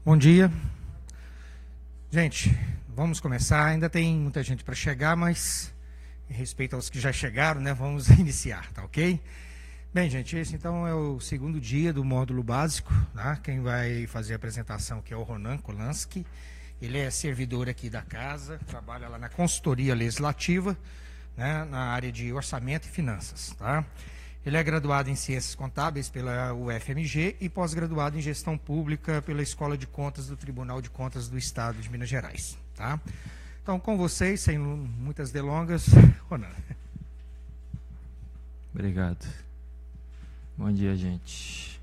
Bom dia. Gente, vamos começar. Ainda tem muita gente para chegar, mas em respeito aos que já chegaram, né, vamos iniciar, tá ok? Bem, gente, esse então é o segundo dia do módulo básico, tá? Quem vai fazer a apresentação aqui é o Ronan Kolansky. Ele é servidor aqui da casa, trabalha lá na consultoria legislativa, né, na área de orçamento e finanças, tá? Ele é graduado em Ciências Contábeis pela UFMG e pós-graduado em Gestão Pública pela Escola de Contas do Tribunal de Contas do Estado de Minas Gerais. Tá? Então, com vocês, sem muitas delongas, Ronan. Obrigado. Bom dia, gente.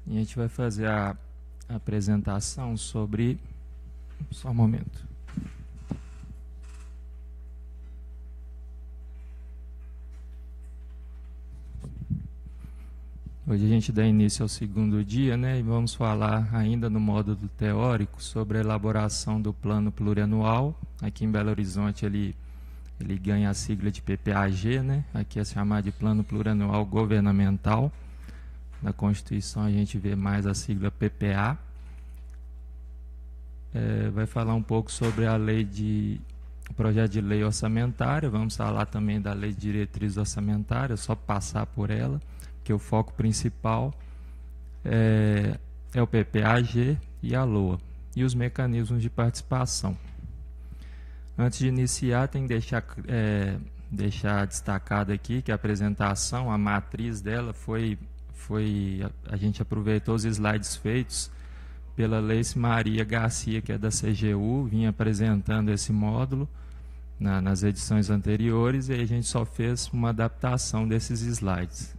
A gente vai fazer a apresentação sobre... Só um momento. Hoje a gente dá início ao segundo dia, né, e vamos falar ainda no módulo teórico sobre a elaboração do plano plurianual. Aqui em Belo Horizonte ele ganha a sigla de PPAG, né, aqui é chamado de Plano Plurianual Governamental. Na Constituição a gente vê mais a sigla PPA. Vai falar um pouco sobre a o projeto de lei orçamentária, vamos falar também da lei de diretrizes orçamentárias, só passar por ela, que o foco principal é o PPAG e a LOA, e os mecanismos de participação. Antes de iniciar, tem que deixar destacado aqui que a apresentação, a matriz dela a gente aproveitou os slides feitos pela Leice Maria Garcia, que é da CGU, vinha apresentando esse módulo nas edições anteriores, e a gente só fez uma adaptação desses slides.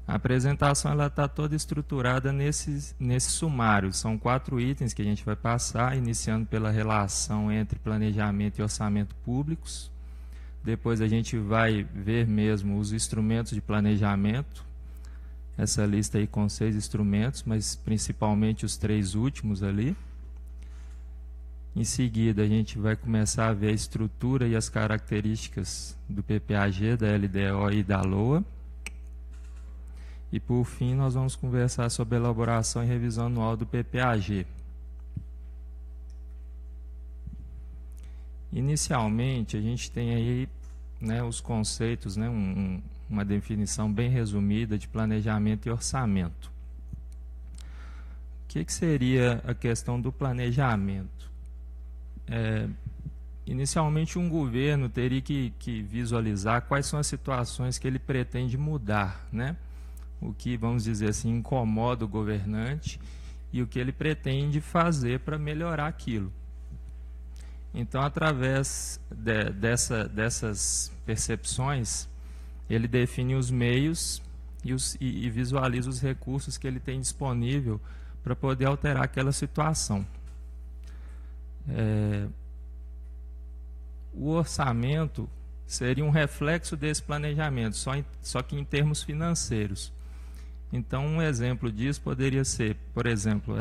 A apresentação está toda estruturada nesse sumário. São 4 itens que a gente vai passar, iniciando pela relação entre planejamento e orçamento públicos. Depois a gente vai ver mesmo os instrumentos de planejamento. Essa lista aí com 6 instrumentos, mas principalmente os 3 últimos ali. Em seguida a gente vai começar a ver a estrutura e as características do PPAG, da LDO e da LOA. E, por fim, nós vamos conversar sobre a elaboração e revisão anual do PPAG. Inicialmente, a gente tem aí, né, os conceitos, né, uma definição bem resumida de planejamento e orçamento. O que seria a questão do planejamento? Inicialmente, um governo teria que visualizar quais são as situações que ele pretende mudar, né? O que, vamos dizer assim, incomoda o governante e o que ele pretende fazer para melhorar aquilo. Então, através dessas percepções, ele define os meios e visualiza os recursos que ele tem disponível para poder alterar aquela situação. O orçamento seria um reflexo desse planejamento, só que em termos financeiros. Então, um exemplo disso poderia ser, por exemplo,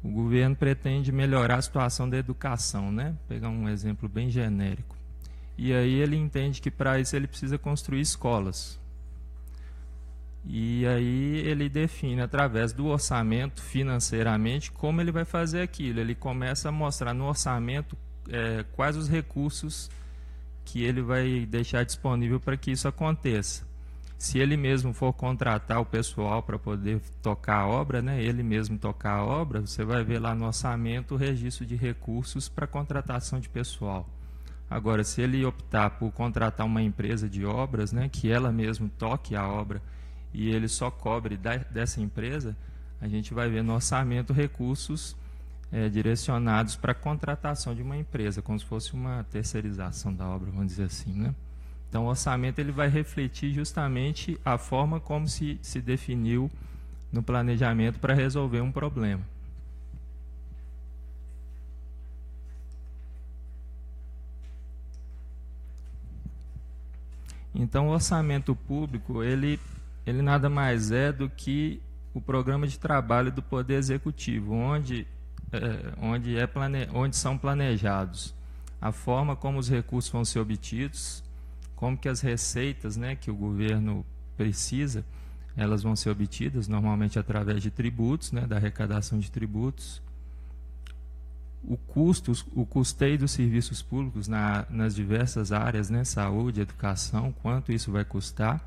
o governo pretende melhorar a situação da educação, né? Pegar um exemplo bem genérico. E aí ele entende que para isso ele precisa construir escolas. E aí ele define, através do orçamento, financeiramente, como ele vai fazer aquilo. Ele começa a mostrar no orçamento quais os recursos que ele vai deixar disponível para que isso aconteça. Se ele mesmo for contratar o pessoal para poder tocar a obra, né, ele mesmo tocar a obra, você vai ver lá no orçamento o registro de recursos para contratação de pessoal. Agora, se ele optar por contratar uma empresa de obras, né, que ela mesmo toque a obra e ele só cobre dessa empresa, a gente vai ver no orçamento recursos direcionados para a contratação de uma empresa, como se fosse uma terceirização da obra, vamos dizer assim, né? Então, o orçamento ele vai refletir justamente a forma como se definiu no planejamento para resolver um problema. Então, o orçamento público, ele nada mais é do que o programa de trabalho do Poder Executivo, onde são planejados a forma como os recursos vão ser obtidos, como que as receitas, né, que o governo precisa, elas vão ser obtidas normalmente através de tributos, né, da arrecadação de tributos. O custeio dos serviços públicos nas diversas áreas, né, saúde, educação, quanto isso vai custar,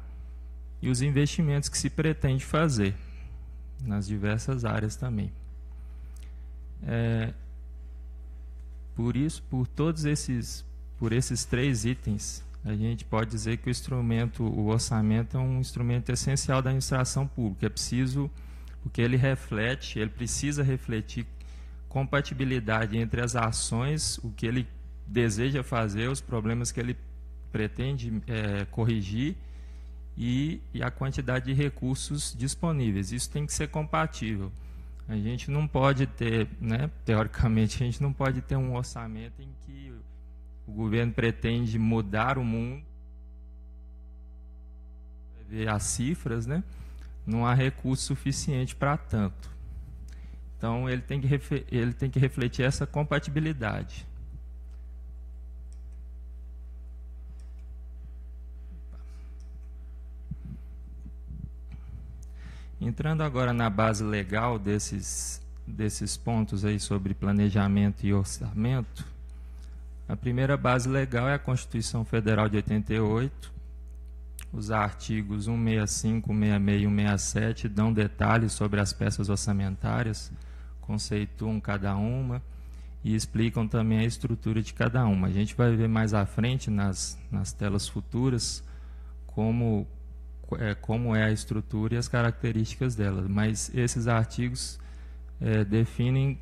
e os investimentos que se pretende fazer nas diversas áreas também. Por esses 3 itens, a gente pode dizer que o orçamento é um instrumento essencial da administração pública. É preciso, porque ele precisa refletir compatibilidade entre as ações, o que ele deseja fazer, os problemas que ele pretende corrigir e a quantidade de recursos disponíveis. Isso tem que ser compatível. A gente não pode ter, né, teoricamente, a gente não pode ter um orçamento em que o governo pretende mudar o mundo, ver as cifras, né? Não há recurso suficiente para tanto. Então, ele tem que refletir essa compatibilidade. Entrando agora na base legal desses pontos aí sobre planejamento e orçamento, a primeira base legal é a Constituição Federal de 88. Os artigos 165, 166 e 167 dão detalhes sobre as peças orçamentárias, conceituam cada uma e explicam também a estrutura de cada uma. A gente vai ver mais à frente, nas telas futuras, como é a estrutura e as características dela. Mas esses artigos definem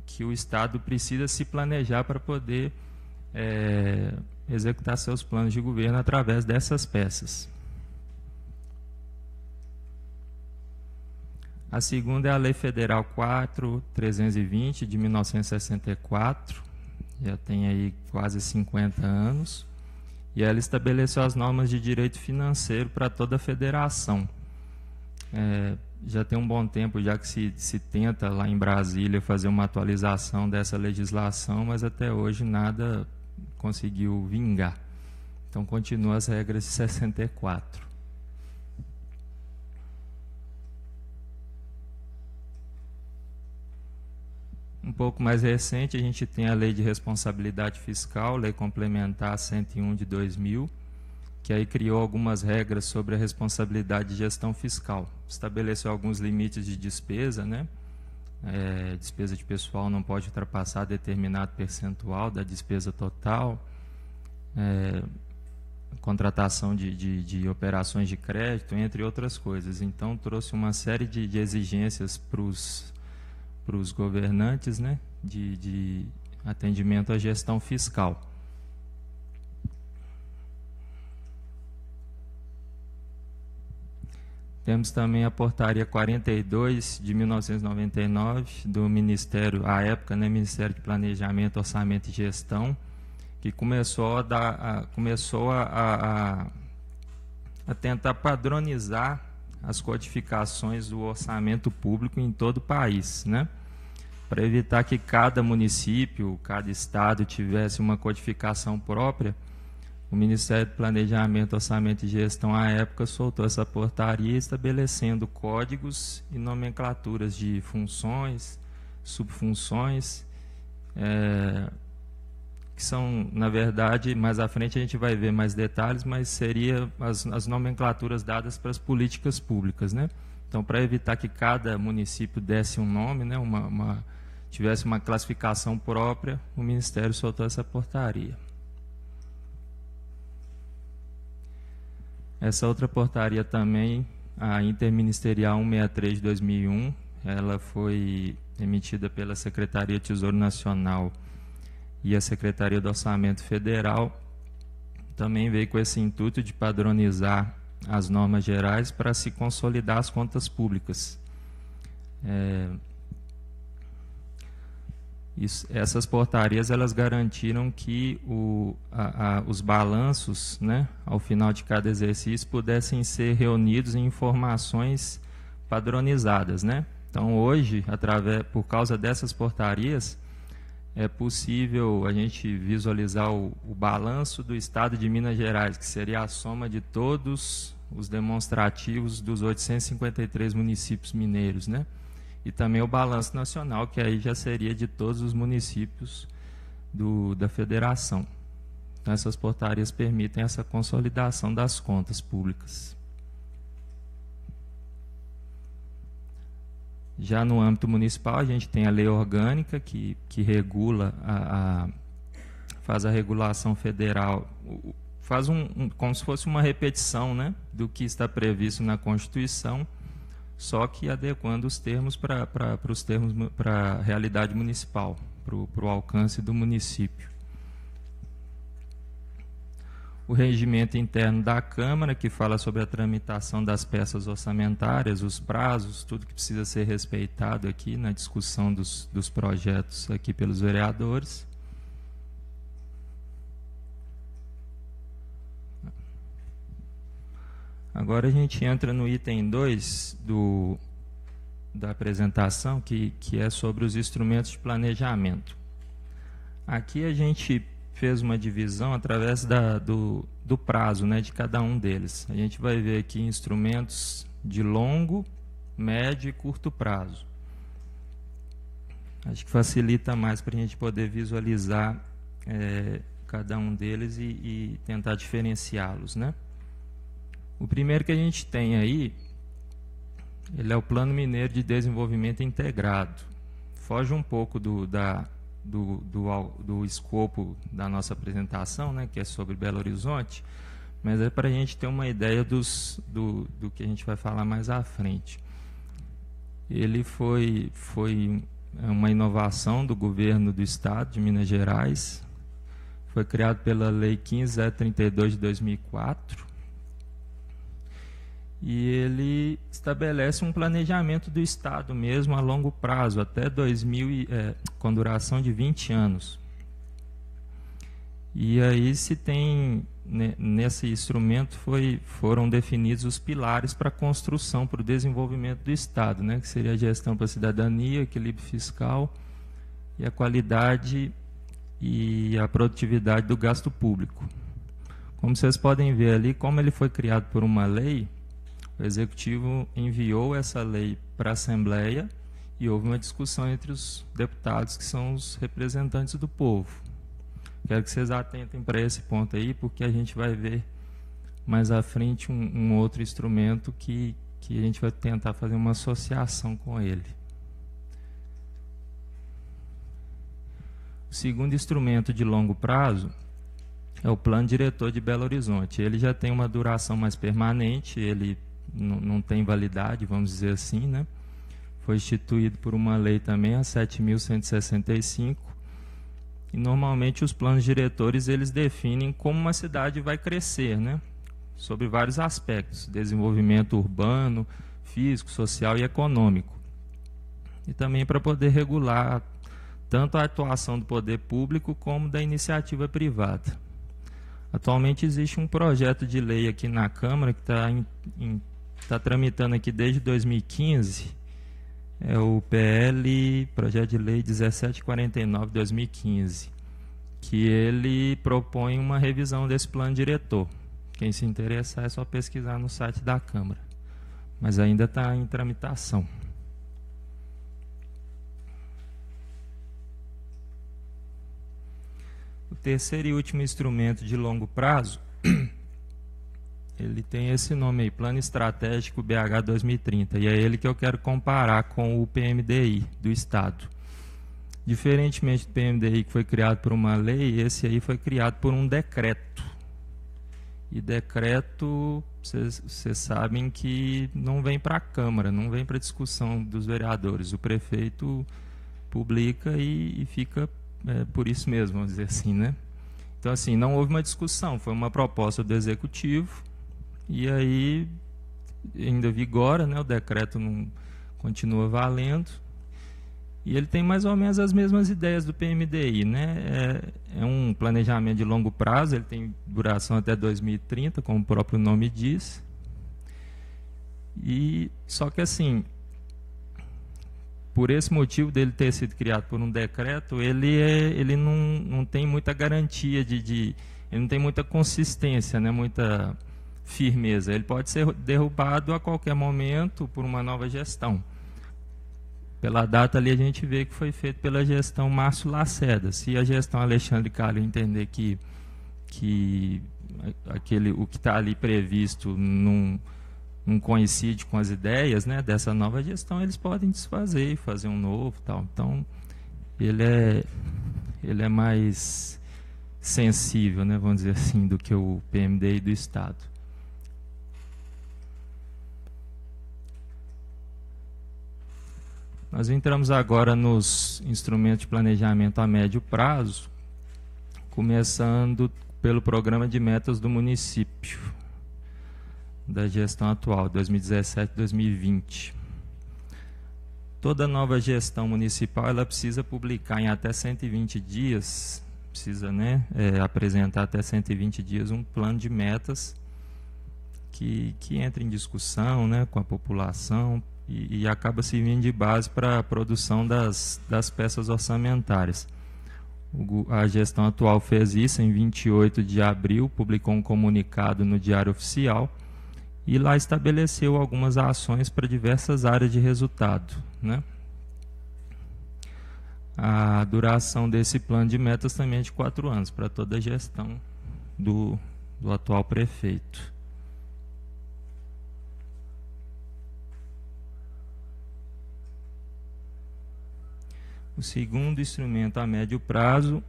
que o Estado precisa se planejar para poder executar seus planos de governo através dessas peças. A segunda é a Lei Federal 4.320, de 1964, já tem aí quase 50 anos, e ela estabeleceu as normas de direito financeiro para toda a federação. Já tem um bom tempo já que se tenta lá em Brasília fazer uma atualização dessa legislação, mas até hoje nada conseguiu vingar. Então continua as regras de 64. Um pouco mais recente, a gente tem a Lei de Responsabilidade Fiscal, Lei Complementar 101 de 2000, que aí criou algumas regras sobre a responsabilidade de gestão fiscal. Estabeleceu alguns limites de despesa, né? Despesa de pessoal não pode ultrapassar determinado percentual da despesa total, contratação de operações de crédito, entre outras coisas. Então, trouxe uma série de exigências para os governantes, né, de atendimento à gestão fiscal. Temos também a Portaria 42, de 1999, do Ministério, à época, né, Ministério de Planejamento, Orçamento e Gestão, que começou a tentar padronizar as codificações do orçamento público em todo o país, né? Para evitar que cada município, cada estado tivesse uma codificação própria, o Ministério do Planejamento, Orçamento e Gestão, à época, soltou essa portaria estabelecendo códigos e nomenclaturas de funções, subfunções, que são, na verdade, mais à frente a gente vai ver mais detalhes, mas seria as nomenclaturas dadas para as políticas públicas, né? Então, para evitar que cada município desse um nome, né, tivesse uma classificação própria, o Ministério soltou essa portaria. Essa outra portaria também, a Interministerial 163 de 2001, ela foi emitida pela Secretaria de Tesouro Nacional e a Secretaria do Orçamento Federal, também veio com esse intuito de padronizar as normas gerais para se consolidar as contas públicas. Essas portarias, elas garantiram que os balanços, né, ao final de cada exercício, pudessem ser reunidos em informações padronizadas, né? Então, hoje, por causa dessas portarias, é possível a gente visualizar o balanço do estado de Minas Gerais, que seria a soma de todos os demonstrativos dos 853 municípios mineiros, né? E também o balanço nacional, que aí já seria de todos os municípios da federação. Então, essas portarias permitem essa consolidação das contas públicas. Já no âmbito municipal, a gente tem a lei orgânica que regula, faz a regulação federal, faz como se fosse uma repetição, né, do que está previsto na Constituição, só que adequando os termos para a realidade municipal, para o alcance do município. O regimento interno da Câmara, que fala sobre a tramitação das peças orçamentárias, os prazos, tudo que precisa ser respeitado aqui na discussão dos projetos aqui pelos vereadores. Agora a gente entra no item 2 da apresentação, que é sobre os instrumentos de planejamento. Aqui a gente fez uma divisão através do prazo, né, de cada um deles. A gente vai ver aqui instrumentos de longo, médio e curto prazo. Acho que facilita mais para a gente poder visualizar cada um deles e tentar diferenciá-los, né? O primeiro que a gente tem aí, ele é o Plano Mineiro de Desenvolvimento Integrado. Foge um pouco do escopo da nossa apresentação, né, que é sobre Belo Horizonte, mas é para a gente ter uma ideia do que a gente vai falar mais à frente. Ele foi uma inovação do governo do Estado de Minas Gerais, foi criado pela Lei 15.032 de 2004, e ele estabelece um planejamento do Estado mesmo a longo prazo, até com duração de 20 anos. E aí se tem, nesse instrumento foram definidos os pilares para a construção, para o desenvolvimento do Estado, né, que seria a gestão para a cidadania, equilíbrio fiscal e a qualidade e a produtividade do gasto público. Como vocês podem ver ali, como ele foi criado por uma lei, o Executivo enviou essa lei para a Assembleia e houve uma discussão entre os deputados, que são os representantes do povo. Quero que vocês atentem para esse ponto aí, porque a gente vai ver mais à frente um outro instrumento que a gente vai tentar fazer uma associação com ele. O segundo instrumento de longo prazo é o Plano Diretor de Belo Horizonte. Ele já tem uma duração mais permanente, ele não tem validade, vamos dizer assim, né? Foi instituído por uma lei também, a 7.165, e normalmente os planos diretores eles definem como uma cidade vai crescer, né? Sobre vários aspectos, desenvolvimento urbano, físico, social e econômico. E também para poder regular tanto a atuação do poder público como da iniciativa privada. Atualmente existe um projeto de lei aqui na Câmara que está tramitando aqui desde 2015, é o PL, Projeto de Lei 1749 de 2015, que ele propõe uma revisão desse plano diretor. Quem se interessar é só pesquisar no site da Câmara, mas ainda está em tramitação. O terceiro e último instrumento de longo prazo, ele tem esse nome aí, Plano Estratégico BH 2030, e é ele que eu quero comparar com o PMDI do Estado. Diferentemente do PMDI, que foi criado por uma lei, esse aí foi criado por um decreto. E decreto, vocês sabem que não vem para a Câmara, não vem para a discussão dos vereadores. O prefeito publica e fica por isso mesmo, vamos dizer assim, né? Então, assim, não houve uma discussão, foi uma proposta do Executivo, e aí ainda vigora, né? O decreto não continua valendo, e ele tem mais ou menos as mesmas ideias do PMDI, né? É um planejamento de longo prazo, ele tem duração até 2030, como o próprio nome diz, e só que assim, por esse motivo dele ter sido criado por um decreto, ele não tem muita garantia ele não tem muita consistência, né, muita firmeza. Ele pode ser derrubado a qualquer momento por uma nova gestão. Pela data ali a gente vê que foi feito pela gestão Márcio Lacerda. Se a gestão Alexandre Calil entender que o que está ali previsto não coincide com as ideias, né, dessa nova gestão, eles podem desfazer e fazer um novo, tal. Então ele é mais sensível, né, vamos dizer assim, do que o PMDI do Estado. Nós entramos agora nos instrumentos de planejamento a médio prazo, começando pelo programa de metas do município, da gestão atual, 2017-2020. Toda nova gestão municipal ela precisa publicar em até 120 dias, precisa, né, apresentar até 120 dias um plano de metas que entra em discussão, né, com a população e acaba servindo de base para a produção das peças orçamentárias. A gestão atual fez isso em 28 de abril, publicou um comunicado no Diário Oficial e lá estabeleceu algumas ações para diversas áreas de resultado, né? A duração desse plano de metas também é de 4 anos, para toda a gestão do atual prefeito. O segundo instrumento a médio prazo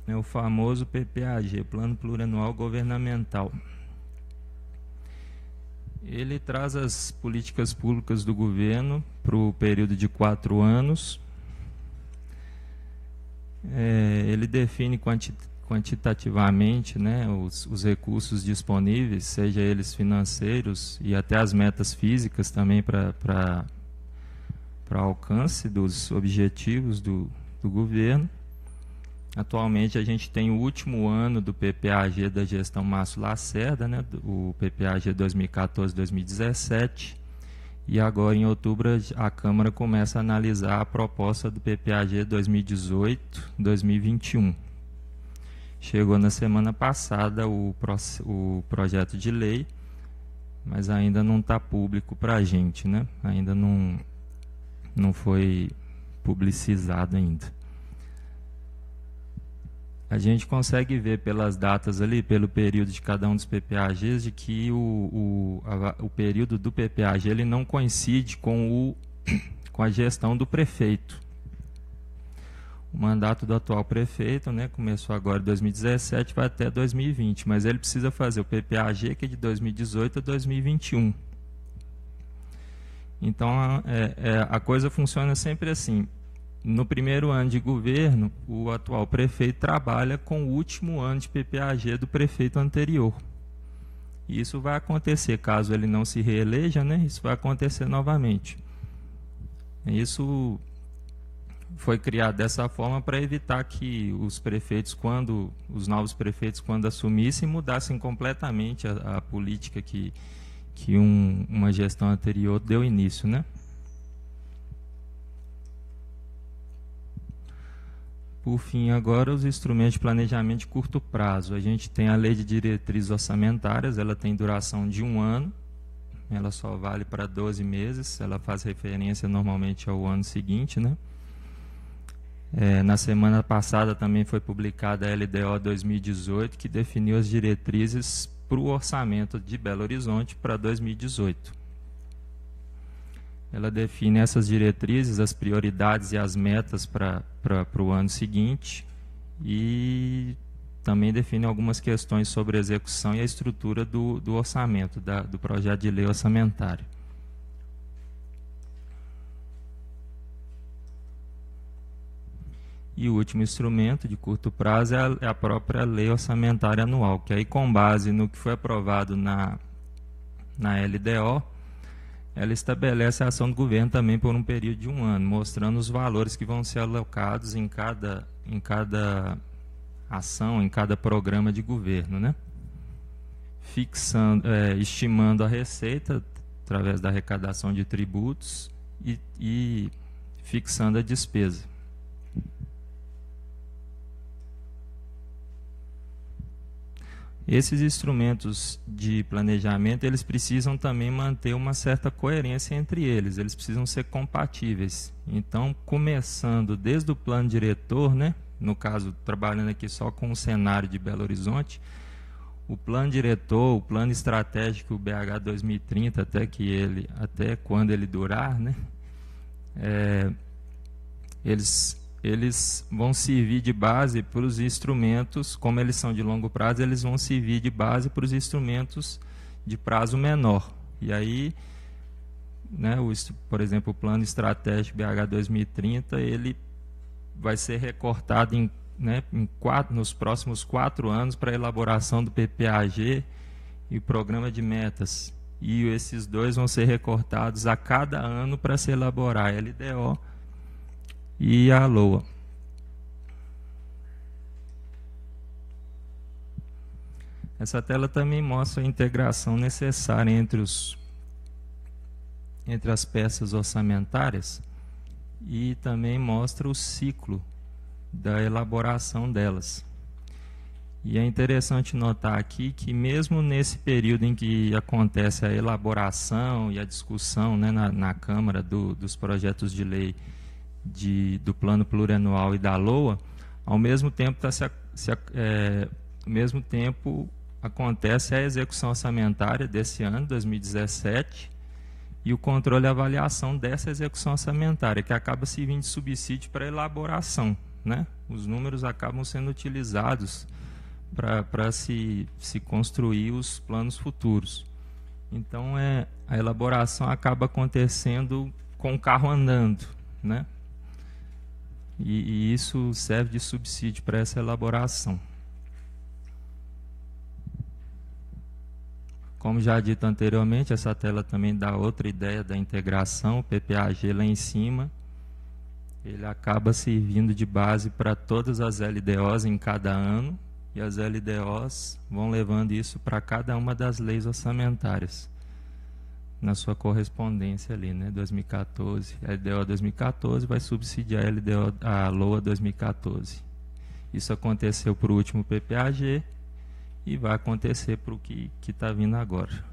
é o famoso PPAG, Plano Plurianual Governamental. Ele traz as políticas públicas do governo para o período de 4 anos. Ele define quantitativamente, né, os recursos disponíveis, seja eles financeiros e até as metas físicas também para alcance dos objetivos do governo. Atualmente a gente tem o último ano do PPAG da gestão Márcio Lacerda, né, o PPAG 2014-2017, e agora em outubro a Câmara começa a analisar a proposta do PPAG 2018-2021. Chegou na semana passada o projeto de lei, mas ainda não está público para a gente, né? Ainda não foi publicizado ainda. A gente consegue ver pelas datas ali, pelo período de cada um dos PPAGs, de que o período do PPAG ele não coincide com a gestão do prefeito. O mandato do atual prefeito, né, começou agora em 2017, vai até 2020, mas ele precisa fazer o PPAG, que é de 2018 a 2021. Então, a coisa funciona sempre assim. No primeiro ano de governo, o atual prefeito trabalha com o último ano de PPAG do prefeito anterior. E isso vai acontecer, caso ele não se reeleja, né? Isso vai acontecer novamente. Isso foi criado dessa forma para evitar que os novos prefeitos, quando assumissem, mudassem completamente a política que uma gestão anterior deu início, né? Por fim, agora, os instrumentos de planejamento de curto prazo. A gente tem a Lei de Diretrizes Orçamentárias, ela tem duração de 1 ano, ela só vale para 12 meses, ela faz referência normalmente ao ano seguinte, né? Na semana passada também foi publicada a LDO 2018, que definiu as diretrizes para o orçamento de Belo Horizonte para 2018. Ela define essas diretrizes, as prioridades e as metas para o ano seguinte e também define algumas questões sobre a execução e a estrutura do orçamento, do projeto de lei orçamentário. E o último instrumento de curto prazo é a própria lei orçamentária anual, que aí, com base no que foi aprovado na LDO, ela estabelece a ação do governo também por um período de 1 ano, mostrando os valores que vão ser alocados em cada ação, em cada programa de governo, né? Estimando a receita através da arrecadação de tributos e fixando a despesa. Esses instrumentos de planejamento, eles precisam também manter uma certa coerência entre eles, eles precisam ser compatíveis. Então, começando desde o plano diretor, né, no caso, trabalhando aqui só com o cenário de Belo Horizonte, o plano diretor, o plano estratégico, o BH 2030, até quando ele durar, né, eles vão servir de base para os instrumentos, como eles são de longo prazo, eles vão servir de base para os instrumentos de prazo menor. E aí, né, por exemplo, o plano estratégico BH 2030, ele vai ser recortado nos próximos 4 anos para a elaboração do PPAG e o programa de metas. E esses dois vão ser recortados a cada ano para se elaborar a LDO e a LOA. Essa tela também mostra a integração necessária entre as peças orçamentárias e também mostra o ciclo da elaboração delas. E é interessante notar aqui que mesmo nesse período em que acontece a elaboração e a discussão, né, na Câmara dos projetos de lei do plano plurianual e da LOA, ao mesmo tempo, acontece a execução orçamentária desse ano, 2017, e o controle e avaliação dessa execução orçamentária, que acaba servindo de subsídio para a elaboração, né? Os números acabam sendo utilizados para se construir os planos futuros. Então, a elaboração acaba acontecendo com o carro andando, né? E isso serve de subsídio para essa elaboração. Como já dito anteriormente, essa tela também dá outra ideia da integração. O PPAG lá em cima, ele acaba servindo de base para todas as LDOs em cada ano, e as LDOs vão levando isso para cada uma das leis orçamentárias, na sua correspondência ali, né? 2014, a LDO 2014 vai subsidiar a LOA 2014. Isso aconteceu para o último PPAG e vai acontecer para o que está vindo agora.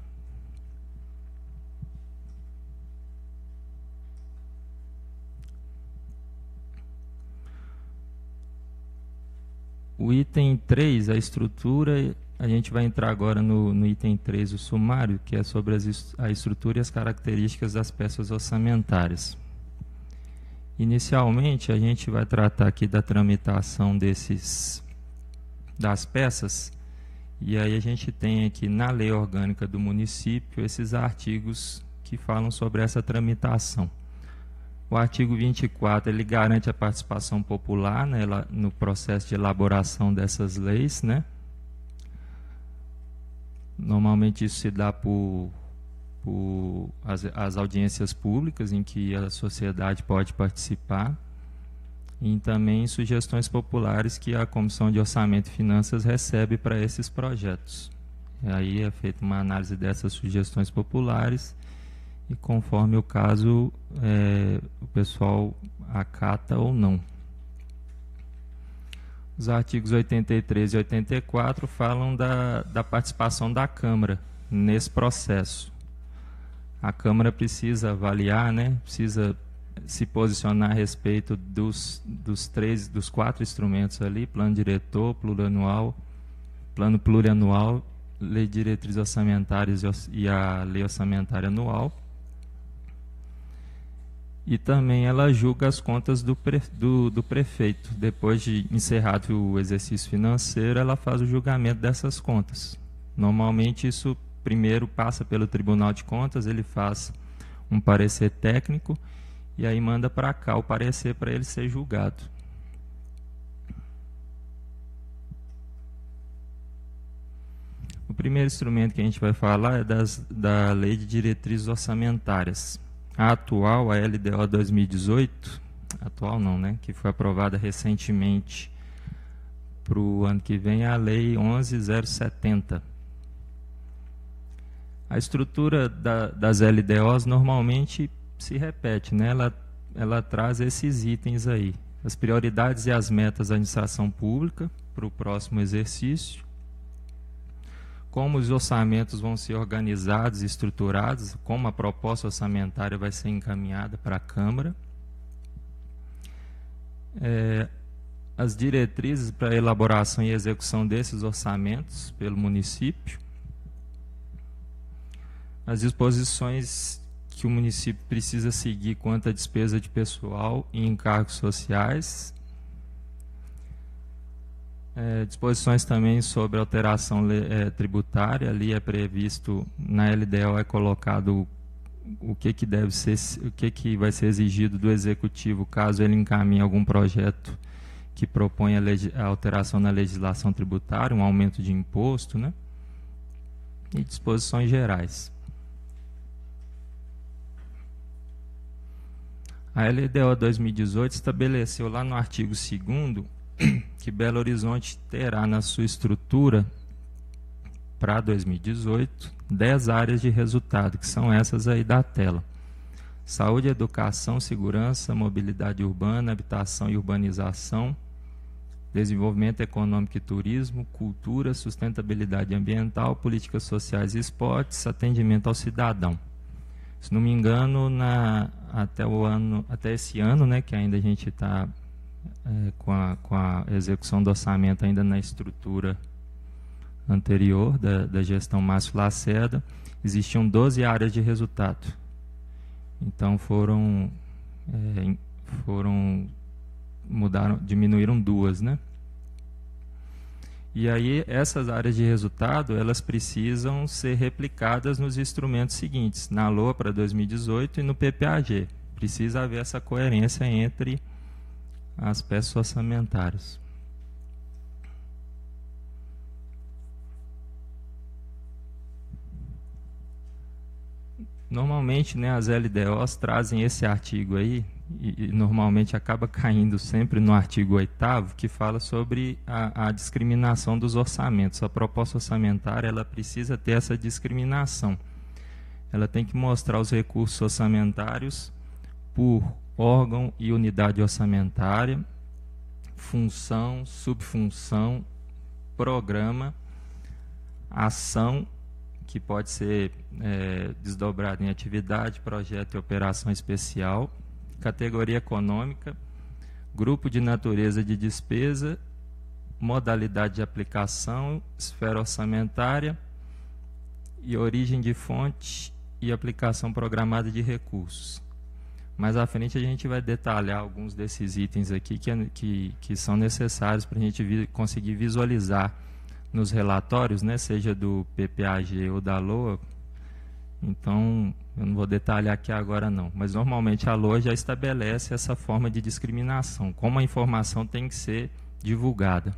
O item 3, a estrutura, a gente vai entrar agora no item 3, o sumário, que é sobre a estrutura e as características das peças orçamentárias. Inicialmente, a gente vai tratar aqui da tramitação das peças, e aí a gente tem aqui na lei orgânica do município esses artigos que falam sobre essa tramitação. O artigo 24, ele garante a participação popular, né, no processo de elaboração dessas leis, né? Normalmente isso se dá por as audiências públicas em que a sociedade pode participar, e também sugestões populares que a Comissão de Orçamento e Finanças recebe para esses projetos. E aí é feita uma análise dessas sugestões populares e, conforme o caso, o pessoal acata ou não. Os artigos 83 e 84 falam da participação da Câmara nesse processo. A Câmara precisa avaliar, né, precisa se posicionar a respeito dos 4 instrumentos ali: plano diretor, plano plurianual, lei de diretrizes orçamentárias e a lei orçamentária anual. E também ela julga as contas do prefeito. Depois de encerrado o exercício financeiro, ela faz o julgamento dessas contas. Normalmente isso primeiro passa pelo Tribunal de Contas, ele faz um parecer técnico e aí manda para cá o parecer para ele ser julgado. O primeiro instrumento que a gente vai falar é da Lei de Diretrizes Orçamentárias. A atual, a LDO 2018, atual não, né, que foi aprovada recentemente para o ano que vem, é a Lei 11.070. A estrutura das LDOs normalmente se repete, né? ela traz esses itens aí: as prioridades e as metas da administração pública para o próximo exercício, como os orçamentos vão ser organizados e estruturados, como a proposta orçamentária vai ser encaminhada para a Câmara, as diretrizes para a elaboração e execução desses orçamentos pelo município, as disposições que o município precisa seguir quanto à despesa de pessoal e encargos sociais, disposições também sobre alteração tributária. Ali é previsto, na LDO é colocado o que deve ser, o que vai ser exigido do executivo caso ele encaminhe algum projeto que propõe a alteração na legislação tributária, um aumento de imposto, né? E disposições gerais. A LDO 2018 estabeleceu lá no artigo 2º que Belo Horizonte terá na sua estrutura, para 2018, 10 áreas de resultado, que são essas aí da tela: saúde, educação, segurança, mobilidade urbana, habitação e urbanização, desenvolvimento econômico e turismo, cultura, sustentabilidade ambiental, políticas sociais e esportes, atendimento ao cidadão. Se não me engano, até esse ano, né, que ainda a gente está com a execução do orçamento ainda na estrutura anterior da gestão Márcio Lacerda, existiam 12 áreas de resultado. Então diminuíram 2, né? E aí essas áreas de resultado, elas precisam ser replicadas nos instrumentos seguintes, na LOA para 2018 e no PPAG. Precisa haver essa coerência entre as peças orçamentárias. Normalmente, né, as LDOs trazem esse artigo aí, e normalmente acaba caindo sempre no artigo 8º, que fala sobre a discriminação dos orçamentos. A proposta orçamentária, ela precisa ter essa discriminação. Ela tem que mostrar os recursos orçamentários por órgão e unidade orçamentária, função, subfunção, programa, ação, que pode ser desdobrado em atividade, projeto e operação especial, categoria econômica, grupo de natureza de despesa, modalidade de aplicação, esfera orçamentária e origem de fonte e aplicação programada de recursos. Mais à frente a gente vai detalhar alguns desses itens aqui que são necessários para a gente conseguir visualizar nos relatórios, né, seja do PPAG ou da LOA. Então, eu não vou detalhar aqui agora não, mas normalmente a LOA já estabelece essa forma de discriminação, como a informação tem que ser divulgada.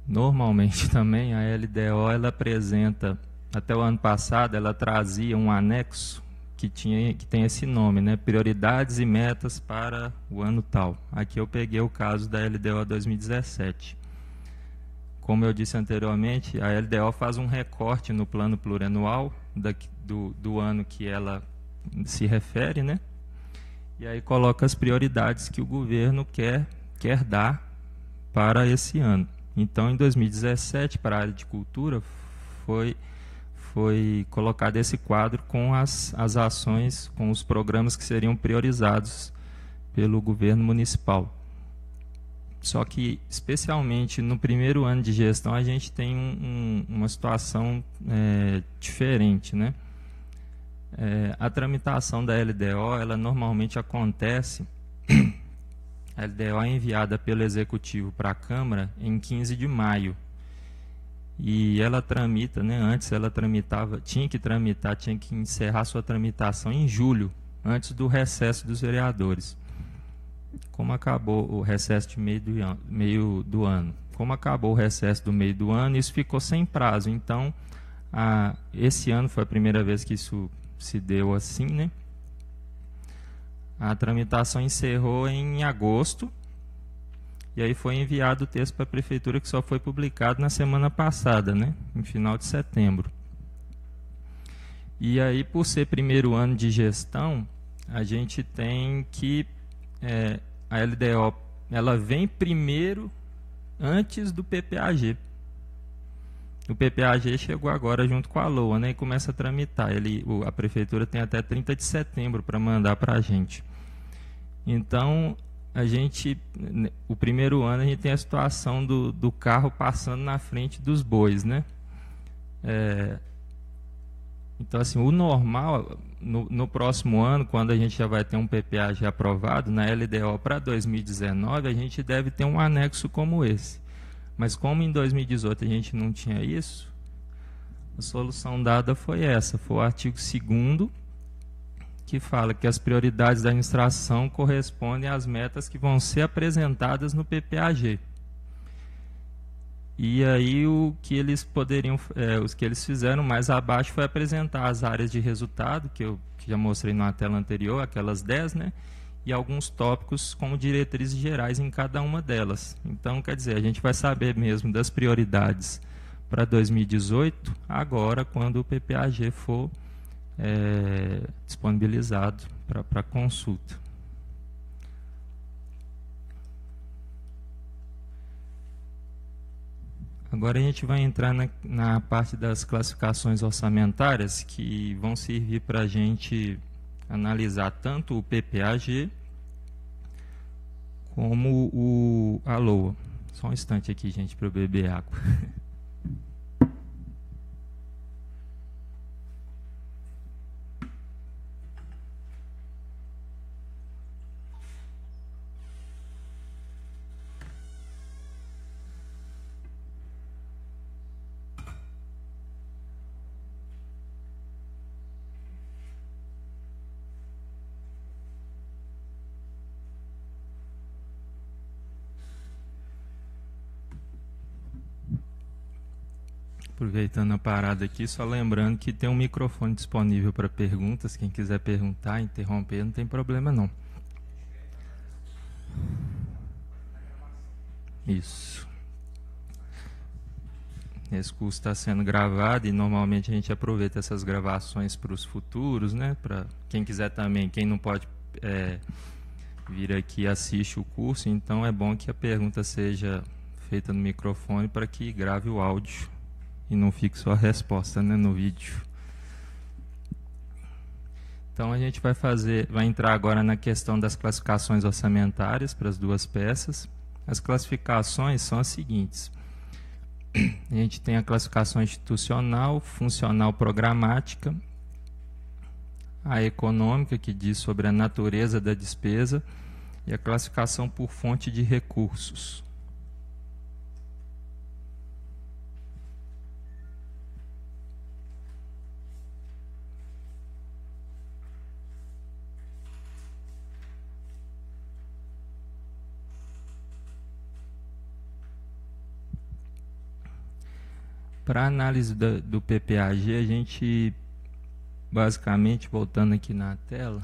Normalmente também a LDO, ela apresenta, até o ano passado, ela trazia um anexo que tem esse nome, né? Prioridades e metas para o ano tal. Aqui eu peguei o caso da LDO 2017. Como eu disse anteriormente, a LDO faz um recorte no plano plurianual do ano que ela se refere, né? E aí coloca as prioridades que o governo quer dar para esse ano. Então, em 2017, para a área de cultura, foi colocado esse quadro com as ações, com os programas que seriam priorizados pelo governo municipal. Só que, especialmente no primeiro ano de gestão, a gente tem uma situação diferente, né? A tramitação da LDO, ela normalmente acontece, a LDO é enviada pelo Executivo para a Câmara em 15 de maio. E ela tramita, né? Antes ela tinha que encerrar sua tramitação em julho, antes do recesso dos vereadores. Como acabou o recesso de meio do ano? Como acabou o recesso do meio do ano, isso ficou sem prazo. Então, esse ano foi a primeira vez que isso se deu assim, né? A tramitação encerrou em agosto E aí foi enviado o texto para a prefeitura, que só foi publicado na semana passada, né, em final de setembro. E aí, por ser primeiro ano de gestão, a gente tem que a LDO ela vem primeiro antes do PPAG. O PPAG chegou agora junto com a LOA, né, e começa a tramitar. A prefeitura tem até 30 de setembro para mandar para a gente. Então, o primeiro ano a gente tem a situação do carro passando na frente dos bois, né? Então, assim, o normal, no próximo ano, quando a gente já vai ter um PPAG aprovado, na LDO para 2019, a gente deve ter um anexo como esse. Mas como em 2018 a gente não tinha isso, a solução dada foi essa, foi o artigo 2º, que fala que as prioridades da administração correspondem às metas que vão ser apresentadas no PPAG. E aí os que eles fizeram mais abaixo foi apresentar as áreas de resultado, que já mostrei na tela anterior, aquelas 10, né? E alguns tópicos como diretrizes gerais em cada uma delas. Então, quer dizer, a gente vai saber mesmo das prioridades para 2018, agora, quando o PPAG for disponibilizado para consulta. Agora a gente vai entrar na parte das classificações orçamentárias, que vão servir para a gente analisar tanto o PPAG como a LOA. Só um instante aqui, gente, para eu beber água. Aproveitando a parada aqui, só lembrando que tem um microfone disponível para perguntas. Quem quiser perguntar, interromper, não tem problema não. Isso. Esse curso está sendo gravado e normalmente a gente aproveita essas gravações para os futuros, né? Para quem quiser também, quem não pode vir aqui assiste o curso, então é bom que a pergunta seja feita no microfone para que grave o áudio e não fique só a resposta, né, no vídeo. Então a gente vai entrar agora na questão das classificações orçamentárias para as duas peças. As classificações são as seguintes. A gente tem a classificação institucional, funcional programática, a econômica, que diz sobre a natureza da despesa, e a classificação por fonte de recursos. Para a análise do PPAG, a gente, basicamente, voltando aqui na tela,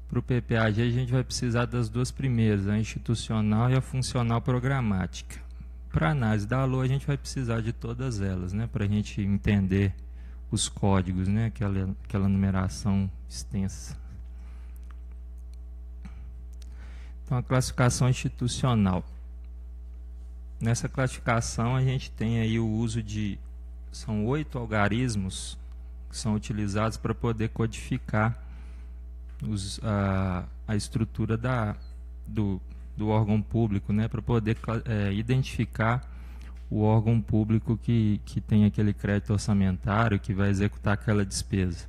para o PPAG a gente vai precisar das duas primeiras, a institucional e a funcional programática. Para a análise da LOA, a gente vai precisar de todas elas, né, para a gente entender os códigos, né, aquela numeração extensa. Então, a classificação institucional. Nessa classificação, a gente tem aí o uso são 8 algarismos que são utilizados para poder codificar a estrutura do órgão público, né, para poder identificar o órgão público que tem aquele crédito orçamentário, que vai executar aquela despesa.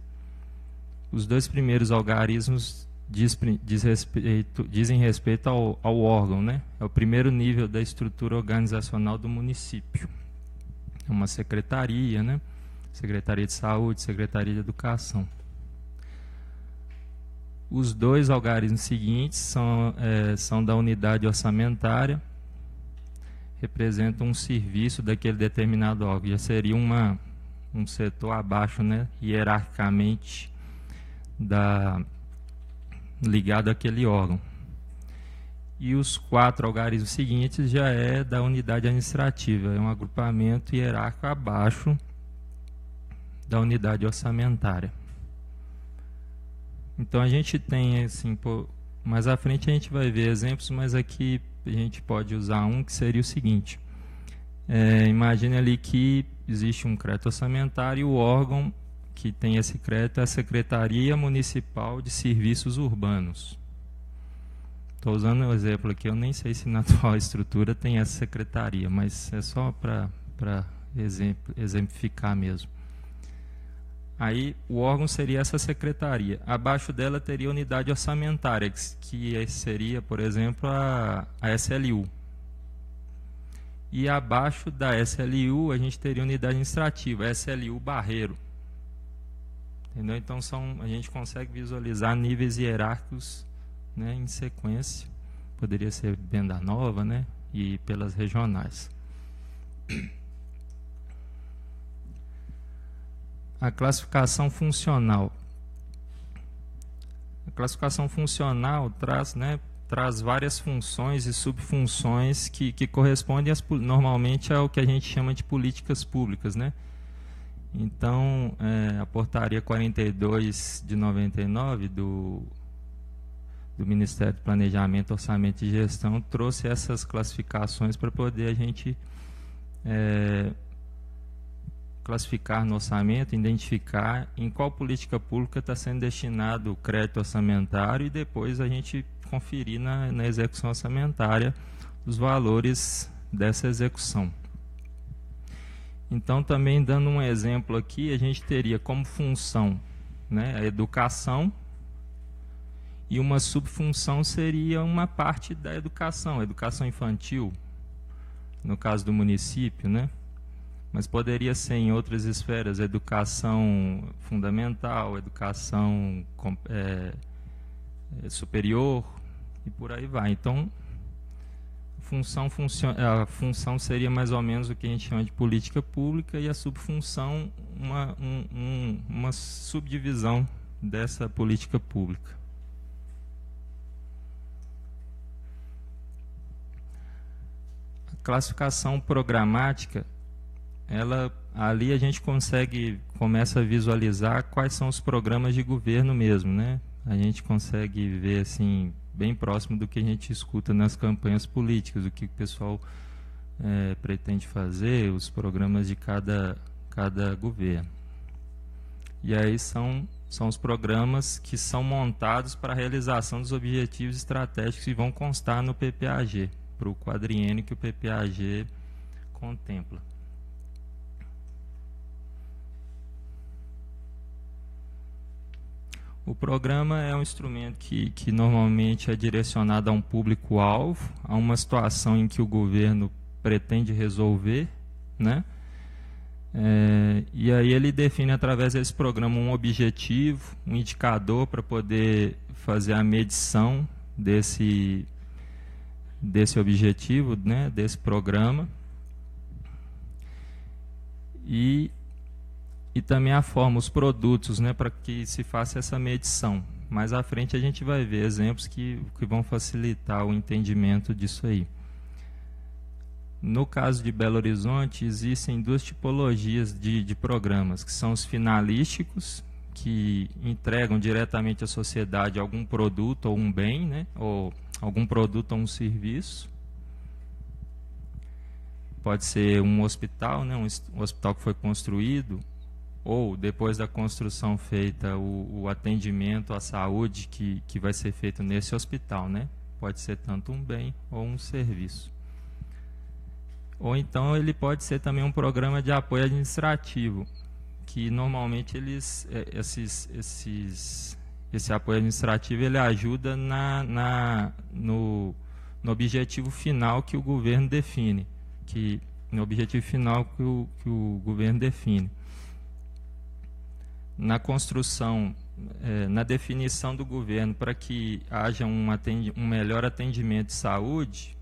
Os dois primeiros algarismos dizem respeito ao órgão, né? É o primeiro nível da estrutura organizacional do município. É uma secretaria, né? Secretaria de Saúde, Secretaria de Educação. Os dois algarismos seguintes são da unidade orçamentária, representam um serviço daquele determinado órgão. Já seria um setor abaixo, né? Hierarquicamente ligado àquele órgão. E os 4 algarismos seguintes já é da unidade administrativa, é um agrupamento hierárquico abaixo da unidade orçamentária. Então a gente tem, assim, mais à frente a gente vai ver exemplos, mas aqui a gente pode usar um que seria o seguinte. Imagine ali que existe um crédito orçamentário e o órgão que tem esse crédito é a Secretaria Municipal de Serviços Urbanos. Estou usando um exemplo aqui, eu nem sei se na atual estrutura tem essa secretaria, mas é só para exemplificar mesmo. Aí o órgão seria essa secretaria. Abaixo dela teria a unidade orçamentária, que seria, por exemplo, a SLU. E abaixo da SLU a gente teria a unidade administrativa, a SLU Barreiro. Entendeu? Então a gente consegue visualizar níveis hierárquicos, né, em sequência. Poderia ser Benda Nova, né, e pelas regionais. A classificação funcional. A classificação funcional traz várias funções e subfunções que correspondem normalmente ao que a gente chama de políticas públicas, né? Então, a portaria 42 de 99 do Ministério do Planejamento, Orçamento e Gestão trouxe essas classificações para poder a gente classificar no orçamento, identificar em qual política pública está sendo destinado o crédito orçamentário e depois a gente conferir na execução orçamentária os valores dessa execução. Então, também dando um exemplo aqui, a gente teria como função, né, a educação, e uma subfunção seria uma parte da educação, a educação infantil, no caso do município, né? Mas poderia ser em outras esferas, educação fundamental, educação superior e por aí vai. Então, a função seria mais ou menos o que a gente chama de política pública e a subfunção uma subdivisão dessa política pública. A classificação programática, ali a gente começa a visualizar quais são os programas de governo mesmo, né? A gente consegue ver assim bem próximo do que a gente escuta nas campanhas políticas, o que o pessoal pretende fazer, os programas de cada governo. E aí são os programas que são montados para a realização dos objetivos estratégicos que vão constar no PPAG, para o quadriênio que o PPAG contempla. O programa é um instrumento que normalmente é direcionado a um público-alvo, a uma situação em que o governo pretende resolver, né? E aí ele define através desse programa um objetivo, um indicador para poder fazer a medição desse objetivo, né? Desse programa. E também a forma, os produtos, né, para que se faça essa medição. Mais à frente a gente vai ver exemplos que vão facilitar o entendimento disso aí. No caso de Belo Horizonte, existem duas tipologias de programas, que são os finalísticos, que entregam diretamente à sociedade algum produto ou um bem, né, ou algum produto ou um serviço. Pode ser um hospital, né, um hospital que foi construído, ou depois da construção feita o atendimento à saúde que vai ser feito nesse hospital, né? Pode ser tanto um bem ou um serviço. Ou então ele pode ser também um programa de apoio administrativo, que normalmente esse apoio administrativo ele ajuda no objetivo final que o governo define, Na construção, na definição do governo para que haja um melhor atendimento de saúde,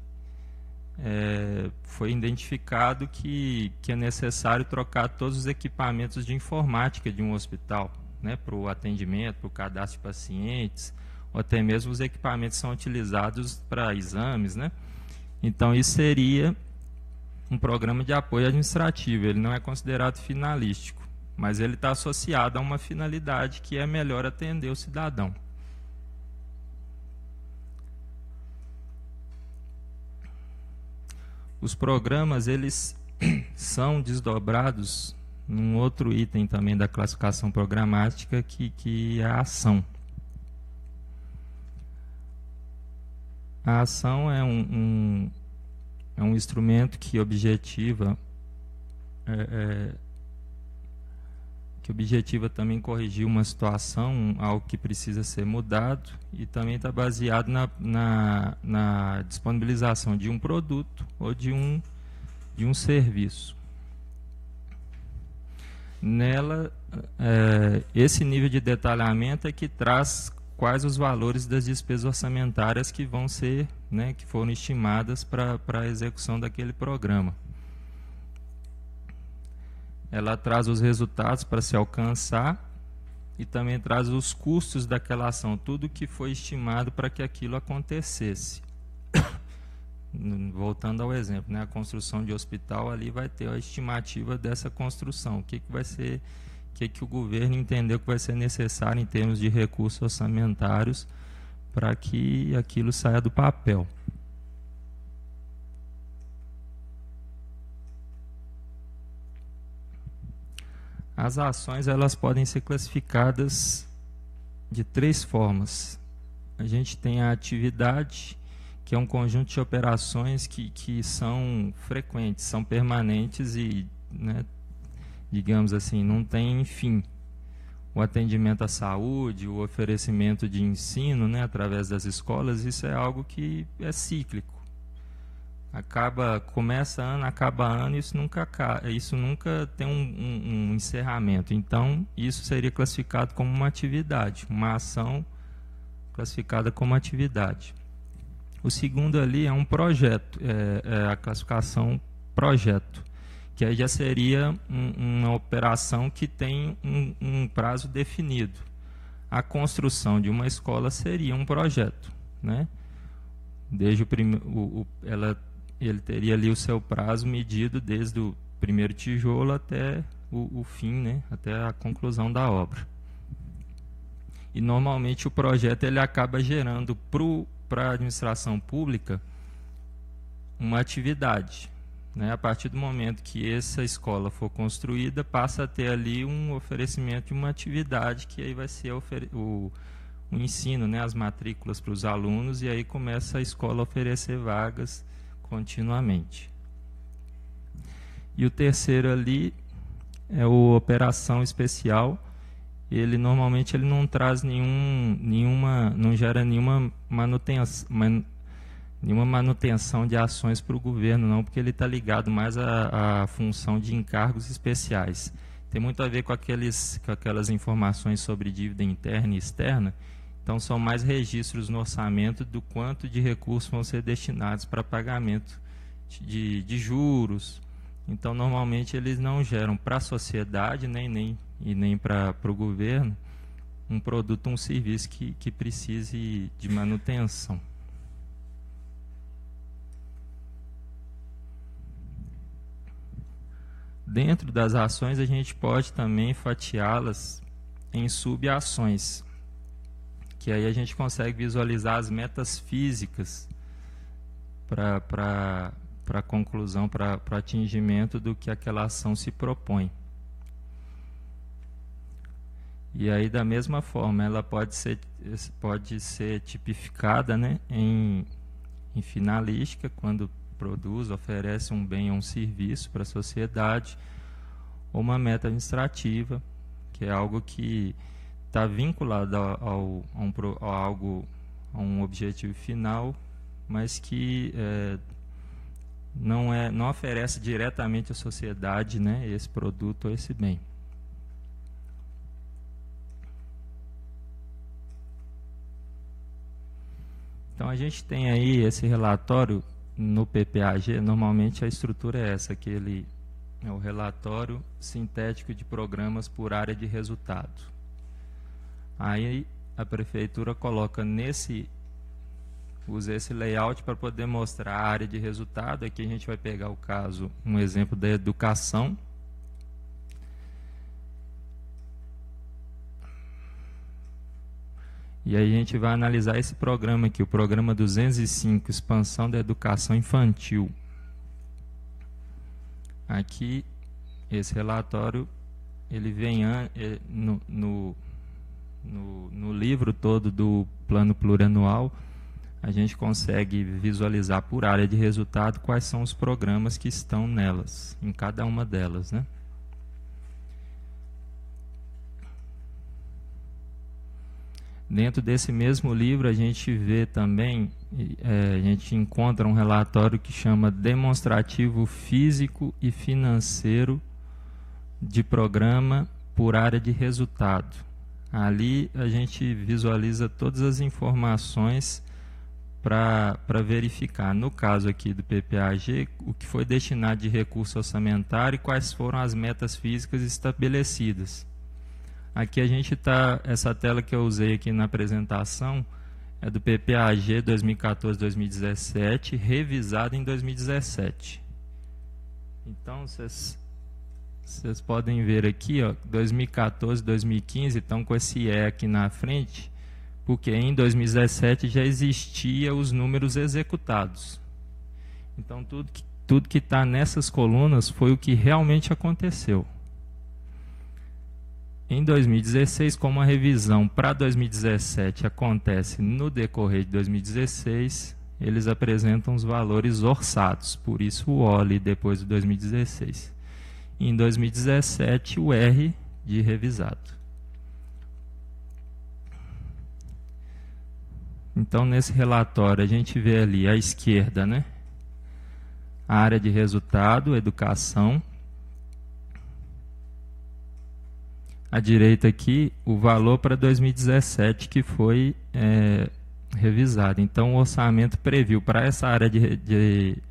foi identificado que é necessário trocar todos os equipamentos de informática de um hospital, né, para o atendimento, para o cadastro de pacientes, ou até mesmo os equipamentos são utilizados para exames, né? Então, isso seria um programa de apoio administrativo, ele não é considerado finalístico, mas ele está associado a uma finalidade que é melhor atender o cidadão. Os programas, eles são desdobrados num outro item também da classificação programática, que é a ação. A ação é um instrumento que objetiva também corrigir uma situação, algo que precisa ser mudado, e também está baseado na disponibilização de um produto ou de um serviço. Nela, esse nível de detalhamento é que traz quais os valores das despesas orçamentárias que vão ser, né, que foram estimadas para a execução daquele programa. Ela traz os resultados para se alcançar e também traz os custos daquela ação, tudo que foi estimado para que aquilo acontecesse. Voltando ao exemplo, né, a construção de hospital, ali vai ter a estimativa dessa construção, o que vai ser, que o governo entendeu que vai ser necessário em termos de recursos orçamentários para que aquilo saia do papel. As ações, elas podem ser classificadas de 3 formas. A gente tem a atividade, que é um conjunto de operações que são frequentes, são permanentes e, né, digamos assim, não tem fim. O atendimento à saúde, o oferecimento de ensino, né, através das escolas, isso é algo que é cíclico. Começa ano, acaba ano, isso nunca tem um encerramento. Então, isso seria classificado como uma atividade, uma ação classificada como atividade. O segundo ali é um projeto, é a classificação projeto, que aí já seria uma operação que tem um prazo definido. A construção de uma escola seria um projeto, né? Desde ele teria ali o seu prazo medido desde o primeiro tijolo até o fim, né? Até a conclusão da obra. E normalmente o projeto ele acaba gerando para a administração pública uma atividade, né? A partir do momento que essa escola for construída, passa a ter ali um oferecimento de uma atividade que aí vai ser o ensino, né? As matrículas para os alunos, e aí começa a escola a oferecer vagas continuamente. E o terceiro ali é o operação especial. Ele normalmente não traz não gera nenhuma manutenção de ações para o governo, não, porque ele está ligado mais à função de encargos especiais. Tem muito a ver com aquelas informações sobre dívida interna e externa. Então, são mais registros no orçamento do quanto de recursos vão ser destinados para pagamento de juros. Então, normalmente, eles não geram para a sociedade nem para o governo um produto, um serviço que precise de manutenção. Dentro das ações, a gente pode também fatiá-las em sub-ações, que aí a gente consegue visualizar as metas físicas para a conclusão, para atingimento do que aquela ação se propõe. E aí, da mesma forma, ela pode ser tipificada, né, em finalística, quando produz, oferece um bem ou um serviço para a sociedade, ou uma meta administrativa, que é algo que está vinculado a um objetivo final, mas que não oferece diretamente à sociedade, né, esse produto ou esse bem. Então, a gente tem aí esse relatório no PPAG. Normalmente a estrutura é essa, é o relatório sintético de programas por área de resultado. Aí a prefeitura coloca usa esse layout para poder mostrar a área de resultado. Aqui a gente vai pegar o caso, um exemplo da educação. E aí a gente vai analisar esse programa aqui, o programa 205, expansão da educação infantil. Aqui, esse relatório, ele vem no livro todo do plano plurianual, a gente consegue visualizar por área de resultado quais são os programas que estão nelas, em cada uma delas, né? Dentro desse mesmo livro, a gente vê também, a gente encontra um relatório que chama Demonstrativo Físico e Financeiro de Programa por Área de Resultado. Ali a gente visualiza todas as informações para verificar, no caso aqui do PPAG, o que foi destinado de recurso orçamentário e quais foram as metas físicas estabelecidas. Aqui a gente está, essa tela que eu usei aqui na apresentação é do PPAG 2014-2017, revisado em 2017. Então, vocês podem ver aqui, ó, 2014-2015, estão com esse E aqui na frente, porque em 2017 já existia os números executados. Então, tudo que está nessas colunas foi o que realmente aconteceu. Em 2016, como a revisão para 2017 acontece no decorrer de 2016, eles apresentam os valores orçados, por isso o OLI depois de 2016. Em 2017, o R de revisado. Então, nesse relatório, a gente vê ali à esquerda, né, a área de resultado, educação. À direita aqui, o valor para 2017 que foi revisado. Então, o orçamento previu para essa área de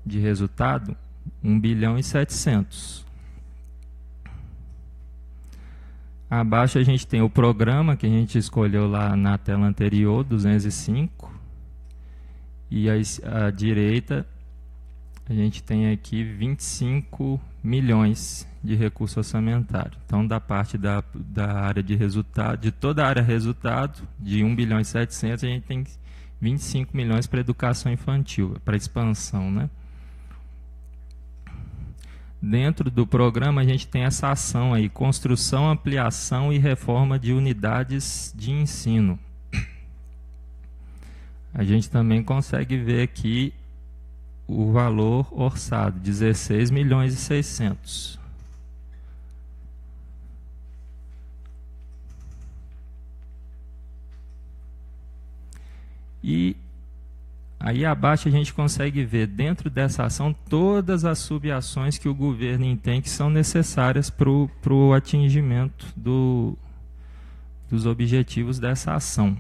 resultado 1 bilhão e 700. Abaixo a gente tem o programa que a gente escolheu lá na tela anterior, 205. E à direita a gente tem aqui 25 milhões de recurso orçamentário. Então, da parte da área de resultado, de toda a área resultado, de 1 bilhão e 700, a gente tem 25 milhões para educação infantil, para expansão, né? Dentro do programa, a gente tem essa ação aí, construção, ampliação e reforma de unidades de ensino. A gente também consegue ver aqui o valor orçado, 16 milhões e 600. E aí abaixo a gente consegue ver dentro dessa ação todas as subações que o governo entende que são necessárias para o atingimento dos objetivos dessa ação.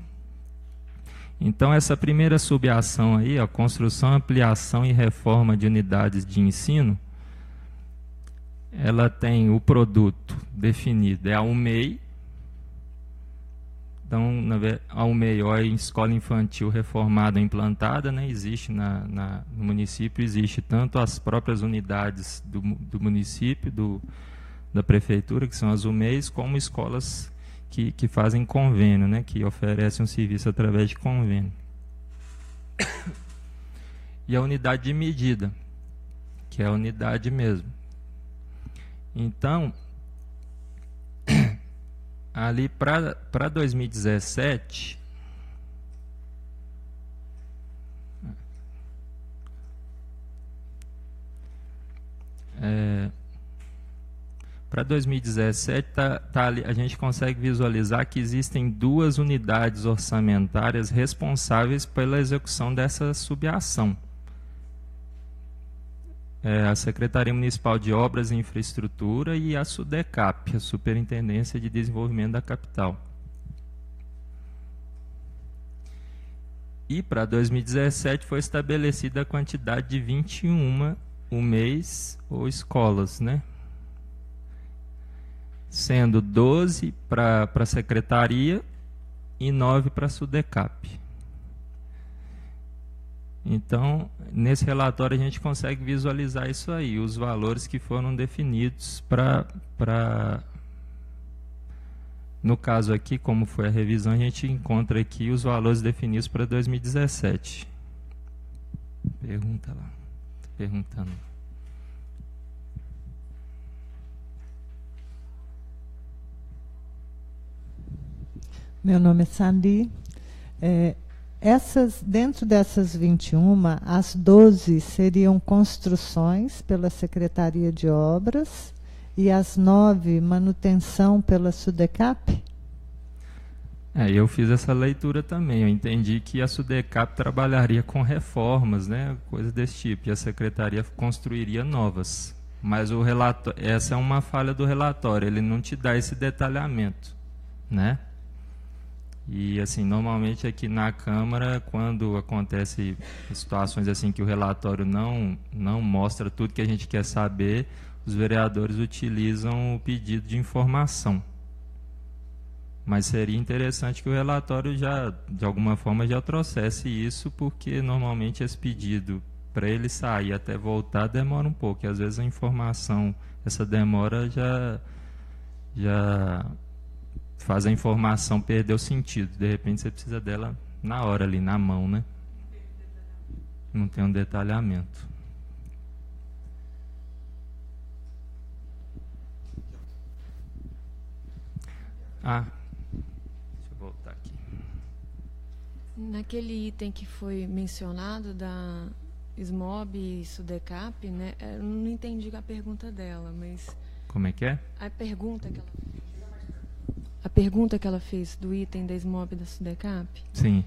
Então, essa primeira subação aí, a construção, ampliação e reforma de unidades de ensino, ela tem o produto definido, é a UMEI. Então, a UMEI, ou a Escola Infantil Reformada ou Implantada, né, existe no município, existe tanto as próprias unidades do município, da prefeitura, que são as UMEIs, como escolas que fazem convênio, né, que oferecem um serviço através de convênio. E a unidade de medida, que é a unidade mesmo. Então, ali para 2017, para 2017 a gente consegue visualizar que existem 2 unidades orçamentárias responsáveis pela execução dessa subação. A Secretaria Municipal de Obras e Infraestrutura e a SUDECAP, a Superintendência de Desenvolvimento da Capital. E para 2017 foi estabelecida a quantidade de 21 UMEIs ou escolas, né? sendo 12 para a secretaria e 9 para a SUDECAP. Então, nesse relatório a gente consegue visualizar isso aí, os valores que foram definidos no caso aqui, como foi a revisão, a gente encontra aqui os valores definidos para 2017. Pergunta lá. Tá perguntando. Meu nome é Sali. Dentro dessas 21, as 12 seriam construções pela Secretaria de Obras e as 9, manutenção pela SUDECAP? Eu fiz essa leitura também. Eu entendi que a SUDECAP trabalharia com reformas, né, coisa desse tipo, e a Secretaria construiria novas. Mas essa é uma falha do relatório, ele não te dá esse detalhamento, né? E, assim, normalmente aqui na Câmara, quando acontece situações assim que o relatório não mostra tudo que a gente quer saber, os vereadores utilizam o pedido de informação. Mas seria interessante que o relatório já, de alguma forma, já trouxesse isso, porque normalmente esse pedido, para ele sair até voltar, demora um pouco. E às vezes a informação, essa demora já faz a informação perder o sentido. De repente você precisa dela na hora ali, na mão, né? Não tem um detalhamento. Deixa eu voltar aqui. Naquele item que foi mencionado da SMOB e SUDECAP, né? Eu não entendi a pergunta dela, mas... Como é que é? A pergunta que ela fez do item da SMOB e da SUDECAP? Sim.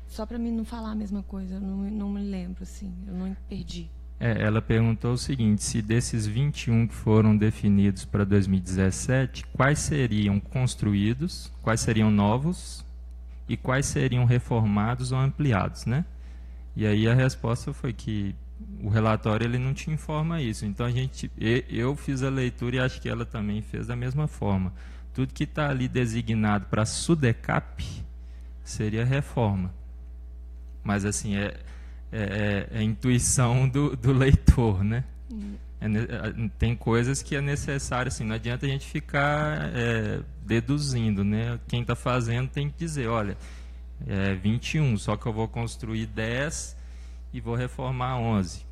Só para mim não falar a mesma coisa, eu não me lembro, assim, eu não perdi. Ela perguntou o seguinte, se desses 21 que foram definidos para 2017, quais seriam construídos, quais seriam novos e quais seriam reformados ou ampliados, né? E aí a resposta foi que o relatório ele não te informa isso. Então eu fiz a leitura e acho que ela também fez da mesma forma. Tudo que está ali designado para SUDECAP seria reforma. Mas, assim, é intuição do leitor, né? Tem coisas que é necessário, assim, não adianta a gente ficar deduzindo, né? Quem está fazendo tem que dizer, olha, 21, só que eu vou construir 10 e vou reformar 11.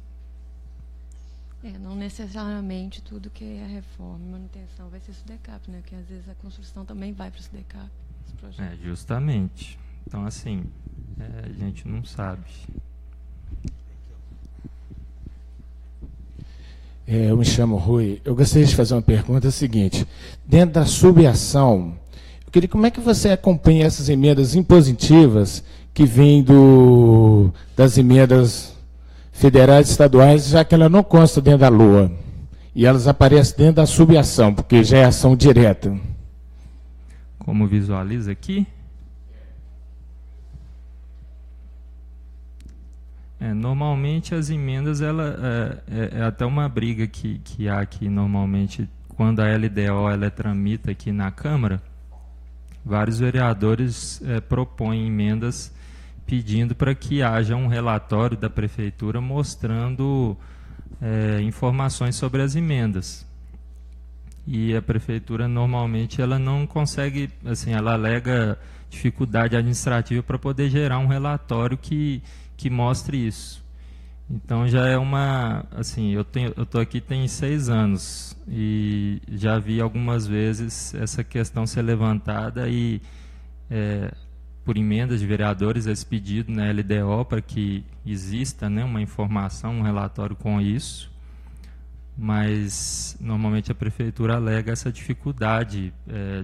Não necessariamente tudo que é reforma e manutenção vai ser SUDECAP, né? Porque às vezes a construção também vai para o SUDECAP. Justamente. Então, assim, a gente não sabe. Eu me chamo Rui. Eu gostaria de fazer uma pergunta seguinte. Dentro da subação, eu queria como é que você acompanha essas emendas impositivas que vêm das emendas federais e estaduais, já que ela não consta dentro da LOA. E elas aparecem dentro da subação, porque já é ação direta. Como visualiza aqui? Normalmente as emendas, é até uma briga que há aqui normalmente, quando a LDO ela tramita aqui na Câmara, vários vereadores propõem emendas pedindo para que haja um relatório da Prefeitura mostrando informações sobre as emendas. E a Prefeitura normalmente ela não consegue, assim, ela alega dificuldade administrativa para poder gerar um relatório que mostre isso. Então já é uma, assim, eu estou aqui tem 6 anos e já vi algumas vezes essa questão ser levantada e por emendas de vereadores esse pedido na LDO para que exista, né, uma informação, um relatório com isso, mas normalmente a Prefeitura alega essa dificuldade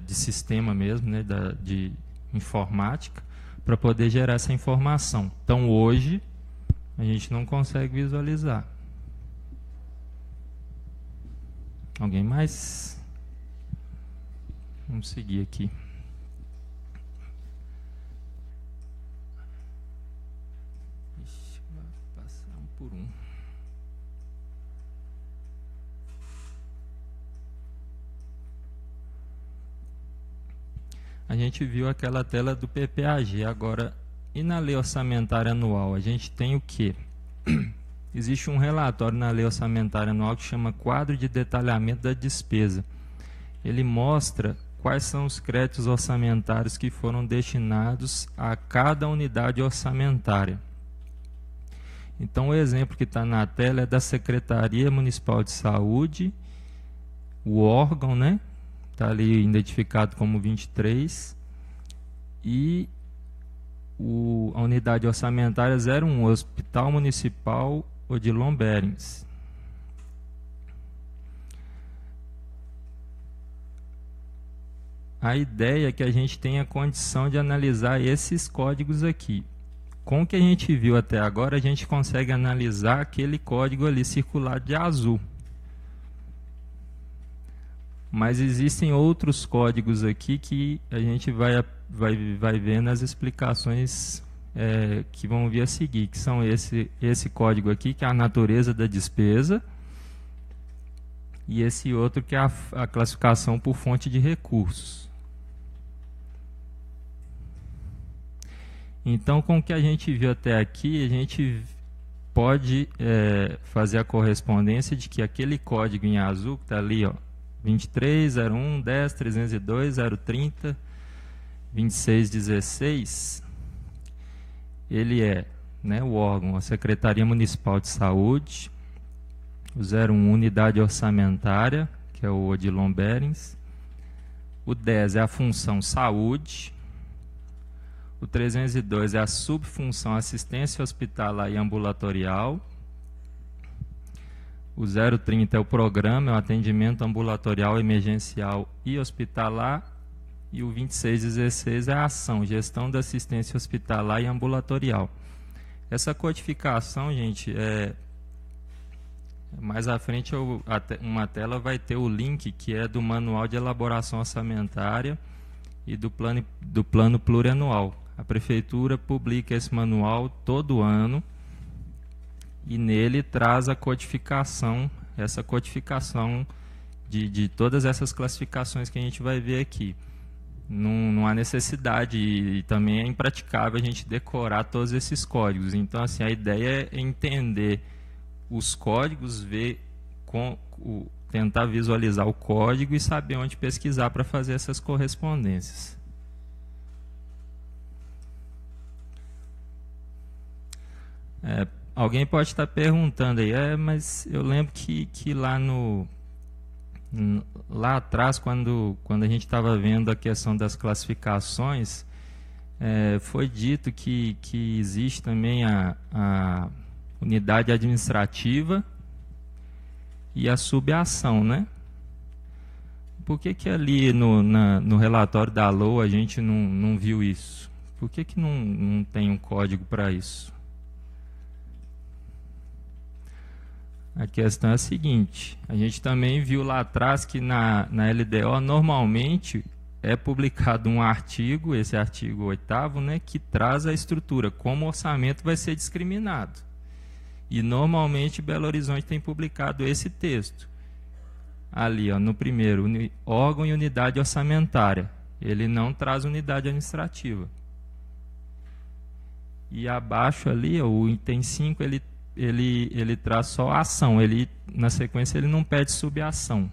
de sistema mesmo, né, de informática, para poder gerar essa informação. Então, hoje, a gente não consegue visualizar. Alguém mais? Vamos seguir aqui. Deixa eu passar um por um. a gente viu aquela tela do PPAG. Agora, e na lei orçamentária anual, a gente tem o quê? Existe um relatório na lei orçamentária anual que chama Quadro de Detalhamento da Despesa. Ele mostra quais são os créditos orçamentários que foram destinados a cada unidade orçamentária. Então, o exemplo que está na tela é da Secretaria Municipal de Saúde, o órgão, né? Está ali identificado como 23, e a unidade orçamentária 01, Hospital Municipal Odilon Berens. A ideia é que a gente tenha condição de analisar esses códigos aqui. Com o que a gente viu até agora, a gente consegue analisar aquele código ali circulado de azul. Mas existem outros códigos aqui que a gente vai ver nas explicações que vão vir a seguir, que são esse código aqui, que é a natureza da despesa, e esse outro que é a classificação por fonte de recursos. Então, com o que a gente viu até aqui, a gente pode fazer a correspondência de que aquele código em azul, que está ali, ó, 23, 01, 10, 302, 030, 26, 16, ele é, né, o órgão, a Secretaria Municipal de Saúde, o 01, Unidade Orçamentária, que é o Odilon Berens, o 10 é a função Saúde, o 302 é a subfunção Assistência Hospitalar e Ambulatorial, o 030 é o programa, é o atendimento ambulatorial, emergencial e hospitalar, e o 2616 é a ação, gestão da assistência hospitalar e ambulatorial. Essa codificação, gente, mais à frente uma tela vai ter o link que é do Manual de Elaboração Orçamentária e do plano plurianual. A Prefeitura publica esse manual todo ano e nele traz a codificação, essa codificação de todas essas classificações que a gente vai ver aqui. Não há necessidade e também é impraticável a gente decorar todos esses códigos. Então, assim, a ideia é entender os códigos, tentar visualizar o código e saber onde pesquisar para fazer essas correspondências. Alguém pode estar perguntando aí, mas eu lembro que lá atrás, quando a gente estava vendo a questão das classificações, foi dito que existe também a unidade administrativa e a subação, né? Por que ali no relatório da LOA a gente não viu isso? Por que não tem um código para isso? A questão é a seguinte, a gente também viu lá atrás que na LDO normalmente é publicado um artigo, esse artigo 8º, né, que traz a estrutura, como o orçamento vai ser discriminado. E normalmente Belo Horizonte tem publicado esse texto. Ali, ó, no primeiro, órgão e unidade orçamentária. Ele não traz unidade administrativa. E abaixo ali, ó, o item 5, ele traz só a ação, na sequência ele não pede subação.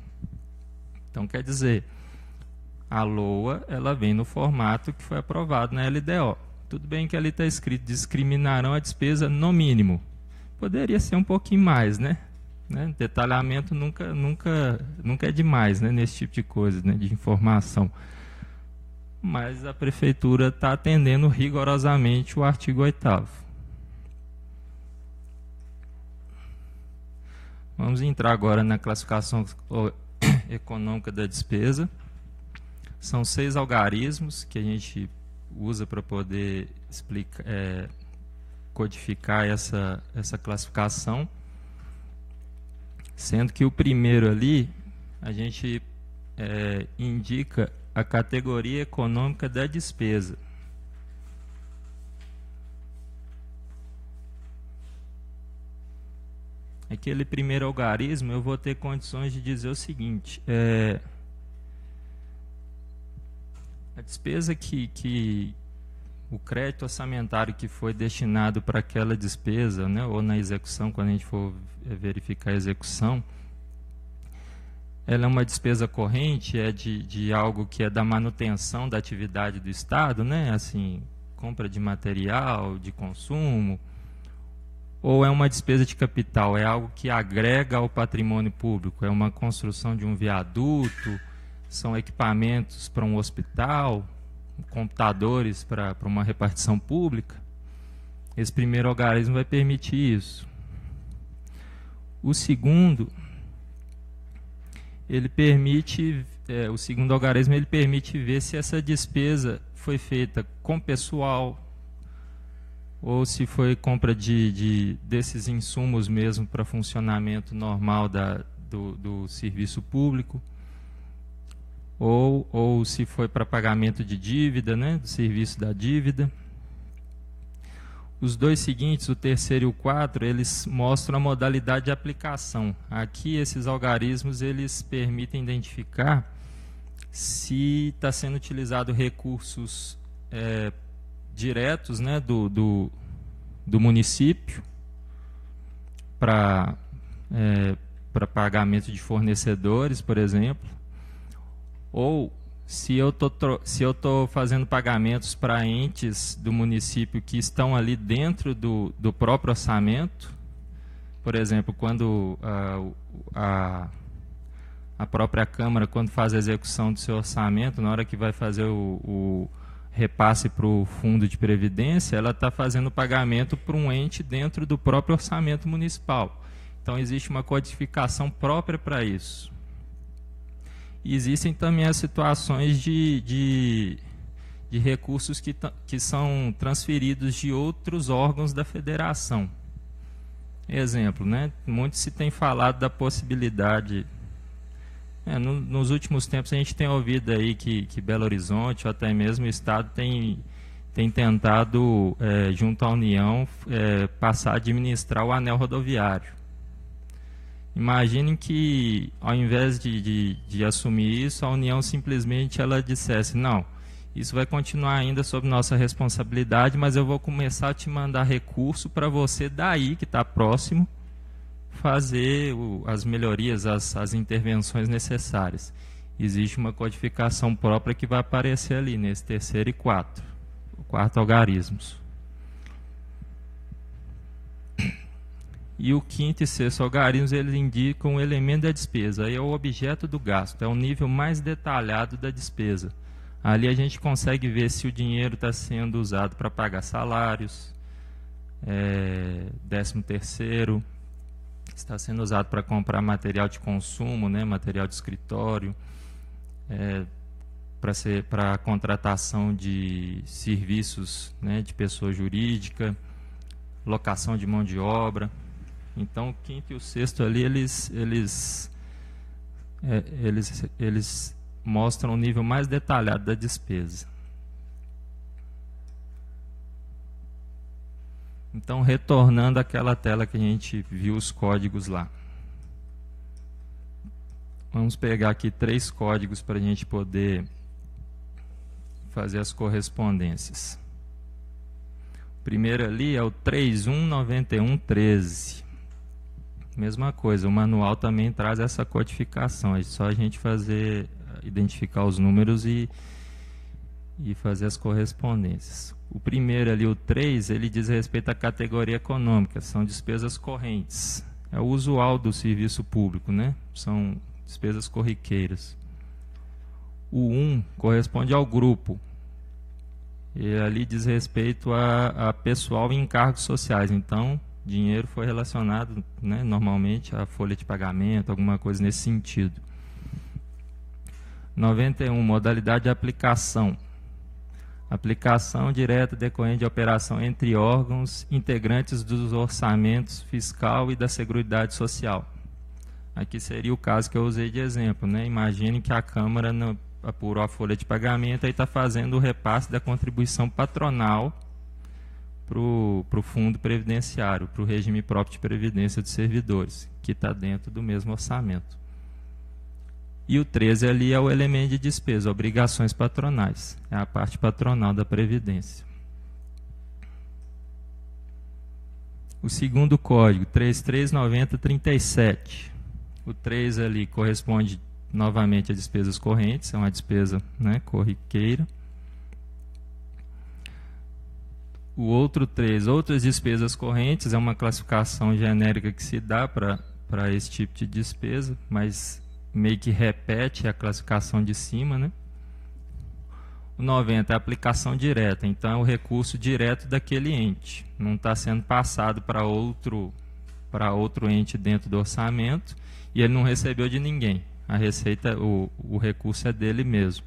Então, quer dizer, a LOA ela vem no formato que foi aprovado na LDO. Tudo bem que ali está escrito, discriminarão a despesa no mínimo. Poderia ser um pouquinho mais, né? Detalhamento nunca é demais, né? Nesse tipo de coisa, né? De informação. Mas a Prefeitura está atendendo rigorosamente o artigo 8º. Vamos entrar agora na classificação econômica da despesa. São 6 algarismos que a gente usa para poder codificar essa classificação. Sendo que o primeiro ali, a gente indica a categoria econômica da despesa. Aquele primeiro algarismo, eu vou ter condições de dizer o seguinte: a despesa que o crédito orçamentário que foi destinado para aquela despesa, né, ou na execução, quando a gente for verificar a execução, ela é uma despesa corrente, é de algo que é da manutenção da atividade do Estado, né, assim, compra de material, de consumo, ou é uma despesa de capital, é algo que agrega ao patrimônio público, é uma construção de um viaduto, são equipamentos para um hospital, computadores para uma repartição pública. Esse primeiro algarismo vai permitir isso. O segundo, o segundo algarismo ele permite ver se essa despesa foi feita com pessoal ou se foi compra desses insumos mesmo para funcionamento normal do serviço público, ou se foi para pagamento de dívida, né, do serviço da dívida. Os dois seguintes, o terceiro e o 4, eles mostram a modalidade de aplicação. Aqui, esses algarismos, eles permitem identificar se está sendo utilizado recursos diretos, né, do município para pagamento de fornecedores, por exemplo, ou se eu estou fazendo pagamentos para entes do município que estão ali dentro do próprio orçamento. Por exemplo, quando a própria Câmara, quando faz a execução do seu orçamento, na hora que vai fazer o repasse para o fundo de previdência, ela está fazendo pagamento para um ente dentro do próprio orçamento municipal. Então, existe uma codificação própria para isso. E existem também as situações de recursos que são transferidos de outros órgãos da federação. Exemplo, né? Muito se tem falado da possibilidade... nos últimos tempos a gente tem ouvido aí que Belo Horizonte, ou até mesmo o Estado, tem tentado, junto à União, passar a administrar o anel rodoviário. Imaginem que, ao invés de assumir isso, a União simplesmente ela dissesse, não, isso vai continuar ainda sob nossa responsabilidade, mas eu vou começar a te mandar recurso para você daí, que está próximo, fazer as melhorias, as intervenções necessárias. Existe uma codificação própria que vai aparecer ali, nesse terceiro e quarto algarismos. E o quinto e sexto algarismos, eles indicam o elemento da despesa. Aí é o objeto do gasto, é o nível mais detalhado da despesa. Ali a gente consegue ver se o dinheiro está sendo usado para pagar salários, 13º, está sendo usado para comprar material de consumo, né, material de escritório, para a contratação de serviços, né, de pessoa jurídica, locação de mão de obra. Então, o quinto e o sexto ali, eles mostram o nível mais detalhado da despesa. Então, retornando àquela tela que a gente viu os códigos lá. Vamos pegar aqui 3 códigos para a gente poder fazer as correspondências. O primeiro ali é o 319113. Mesma coisa, o manual também traz essa codificação. É só a gente identificar os números e fazer as correspondências. O primeiro ali, o 3, ele diz respeito à categoria econômica, são despesas correntes. É o usual do serviço público, né? São despesas corriqueiras. O 1 corresponde ao grupo. E ali diz respeito a pessoal em encargos sociais. Então, dinheiro foi relacionado, né, normalmente à folha de pagamento, alguma coisa nesse sentido. 91, modalidade de aplicação. Aplicação direta decorrente de operação entre órgãos integrantes dos orçamentos fiscal e da Seguridade Social. Aqui seria o caso que eu usei de exemplo, né? Imagine que a Câmara apurou a folha de pagamento e está fazendo o repasse da contribuição patronal para o fundo previdenciário, para o regime próprio de previdência dos servidores, que está dentro do mesmo orçamento. E o 13 ali é o elemento de despesa, obrigações patronais. É a parte patronal da Previdência. O segundo código, 339037. O 3 ali corresponde novamente a despesas correntes, é uma despesa, né, corriqueira. O outro 3, outras despesas correntes, é uma classificação genérica que se dá para esse tipo de despesa, mas meio que repete a classificação de cima, né? O 90 é a aplicação direta, então é o recurso direto daquele ente, não está sendo passado para outro ente dentro do orçamento e ele não recebeu de ninguém. A receita, o recurso é dele mesmo.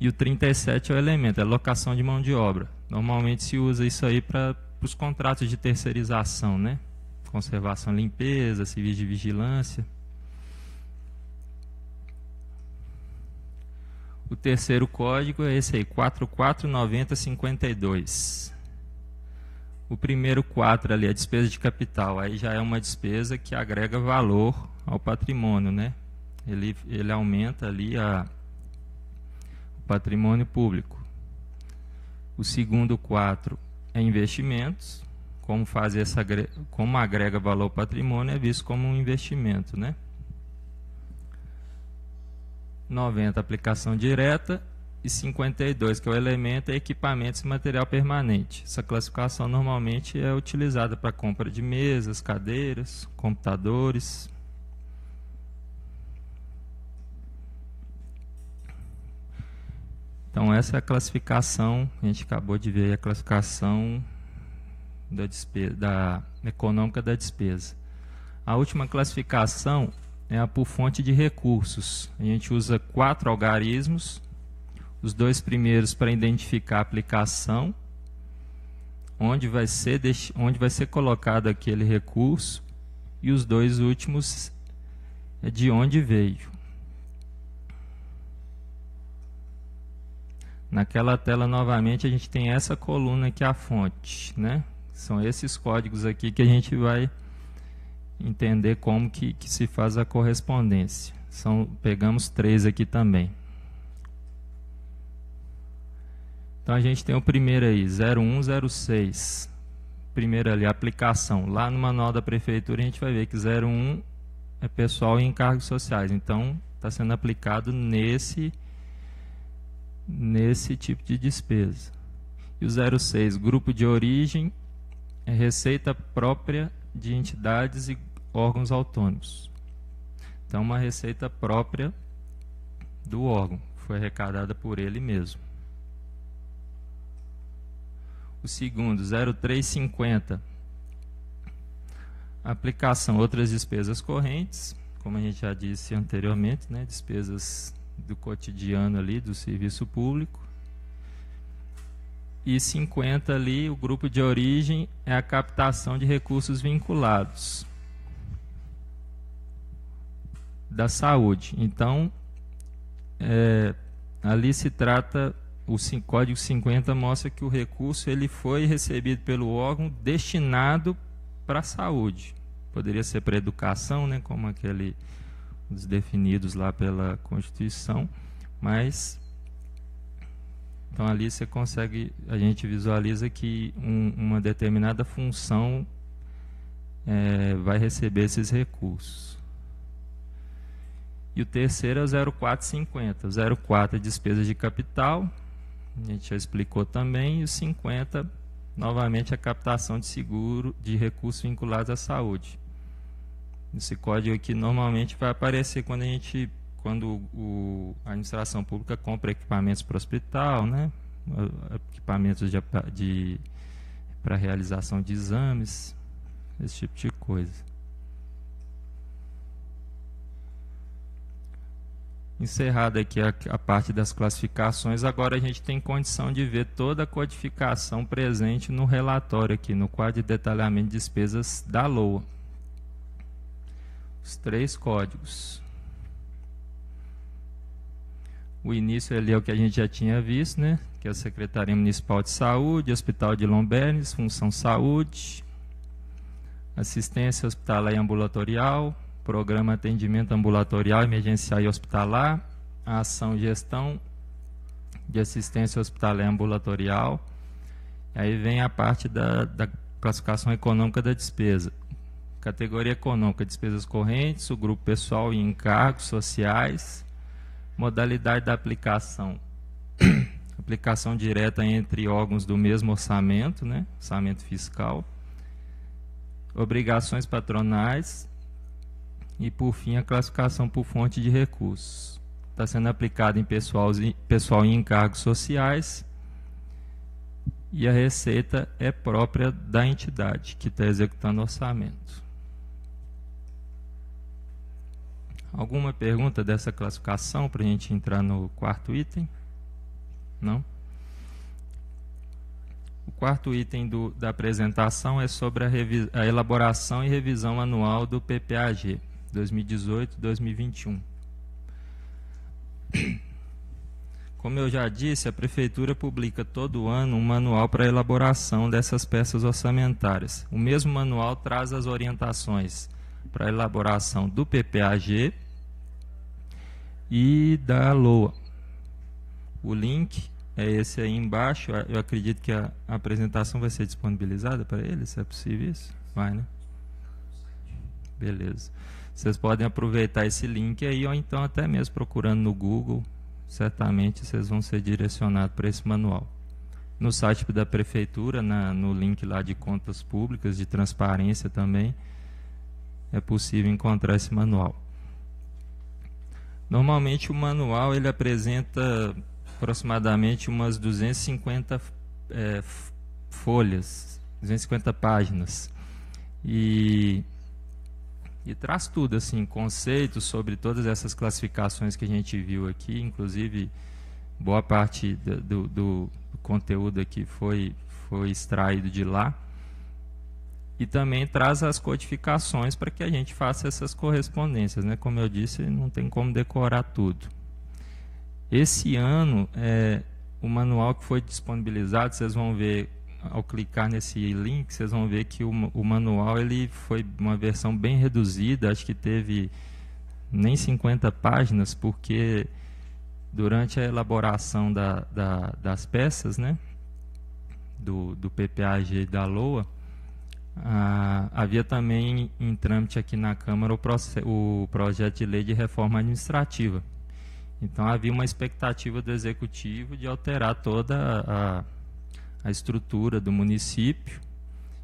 E o 37 é o elemento, é locação de mão de obra. Normalmente se usa isso aí para os contratos de terceirização, né? Conservação, limpeza, serviço de vigilância. O terceiro código é esse aí, 449052. O primeiro 4 ali é a despesa de capital. Aí já é uma despesa que agrega valor ao patrimônio, né? Ele aumenta ali o patrimônio público. O segundo 4 é investimentos. Como agrega valor ao patrimônio é visto como um investimento, né? 90, aplicação direta. E 52, que é o elemento, é equipamentos e material permanente. Essa classificação normalmente é utilizada para compra de mesas, cadeiras, computadores. Então essa é a classificação, a gente acabou de ver a classificação da econômica da despesa. A última classificação é a por fonte de recursos. A gente usa 4 algarismos, os 2 primeiros para identificar a aplicação, onde vai ser colocado aquele recurso, e os 2 últimos é de onde veio. Naquela tela, novamente, a gente tem essa coluna aqui, a fonte, né? São esses códigos aqui que a gente vai entender como que se faz a correspondência. Pegamos 3 aqui também. Então a gente tem o primeiro aí, 0106. Primeiro ali, aplicação. Lá no manual da prefeitura a gente vai ver que 01 é pessoal e encargos sociais. Então está sendo aplicado nesse tipo de despesa. E o 06, grupo de origem, é receita própria de entidades e órgãos autônomos. Então uma receita própria do órgão, foi arrecadada por ele mesmo. O segundo, 0350, aplicação, outras despesas correntes, como a gente já disse anteriormente, né, despesas do cotidiano ali, do serviço público. E 50 ali, o grupo de origem, é a captação de recursos vinculados da saúde. Então, ali se trata... O código 50 mostra que o recurso ele foi recebido pelo órgão destinado para a saúde. Poderia ser para a educação, né, como os definidos lá pela Constituição, mas então ali você consegue, a gente visualiza que uma determinada função vai receber esses recursos. E o terceiro é o 0450. O 04 é despesa de capital, a gente já explicou também, e o 50, novamente, a captação de seguro de recursos vinculados à saúde. Esse código aqui normalmente vai aparecer quando a administração pública compra equipamentos para o hospital, né? Equipamentos para realização de exames, esse tipo de coisa. Encerrada aqui a parte das classificações, agora a gente tem condição de ver toda a codificação presente no relatório aqui, no quadro de detalhamento de despesas da LOA. Os 3 códigos. O início ali é o que a gente já tinha visto, né? Que é a Secretaria Municipal de Saúde, Hospital de Lombernes, Função Saúde, Assistência Hospitalar e Ambulatorial, programa atendimento ambulatorial, emergencial e hospitalar, a ação gestão de assistência hospitalar ambulatorial. Aí vem a parte da classificação econômica da despesa. Categoria econômica, despesas correntes, o grupo pessoal e encargos sociais, modalidade da aplicação, aplicação direta entre órgãos do mesmo orçamento, né? Orçamento fiscal, obrigações patronais e, por fim, a classificação por fonte de recursos. Está sendo aplicado em pessoal e encargos sociais, e a receita é própria da entidade que está executando o orçamento. Alguma pergunta dessa classificação para a gente entrar no quarto item? Não? O quarto item da apresentação é sobre a elaboração e revisão anual do PPAG 2018-2021. Como eu já disse, a Prefeitura publica todo ano um manual para a elaboração dessas peças orçamentárias. O mesmo manual traz as orientações para a elaboração do PPAG e da LOA. O link é esse aí embaixo. Eu acredito que a apresentação vai ser disponibilizada para eles, se é possível isso? Vai, né? Beleza. Vocês podem aproveitar esse link aí, ou então até mesmo procurando no Google, certamente vocês vão ser direcionados para esse manual. No site da Prefeitura, no link lá de contas públicas, de transparência também, é possível encontrar esse manual. Normalmente o manual ele apresenta aproximadamente umas 250 folhas, 250 páginas, e traz tudo, assim, conceitos sobre todas essas classificações que a gente viu aqui, inclusive boa parte do conteúdo aqui foi extraído de lá, e também traz as codificações para que a gente faça essas correspondências, né? Como eu disse, não tem como decorar tudo. Esse ano, o manual que foi disponibilizado, vocês vão ver, ao clicar nesse link, vocês vão ver que o manual ele foi uma versão bem reduzida, acho que teve nem 50 páginas, porque durante a elaboração das peças, né, do PPAG e da LOA, havia também em trâmite aqui na Câmara o projeto de lei de reforma administrativa. Então havia uma expectativa do Executivo de alterar toda a estrutura do município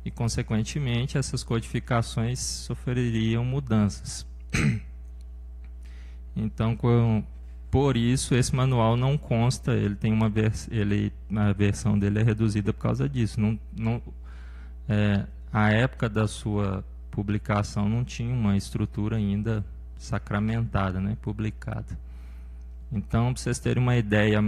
e, consequentemente, essas codificações sofreriam mudanças. Então, por isso, esse manual não consta, ele tem a versão dele é reduzida por causa disso. A época da sua publicação não tinha uma estrutura ainda sacramentada, né, publicada. Então, para vocês terem uma ideia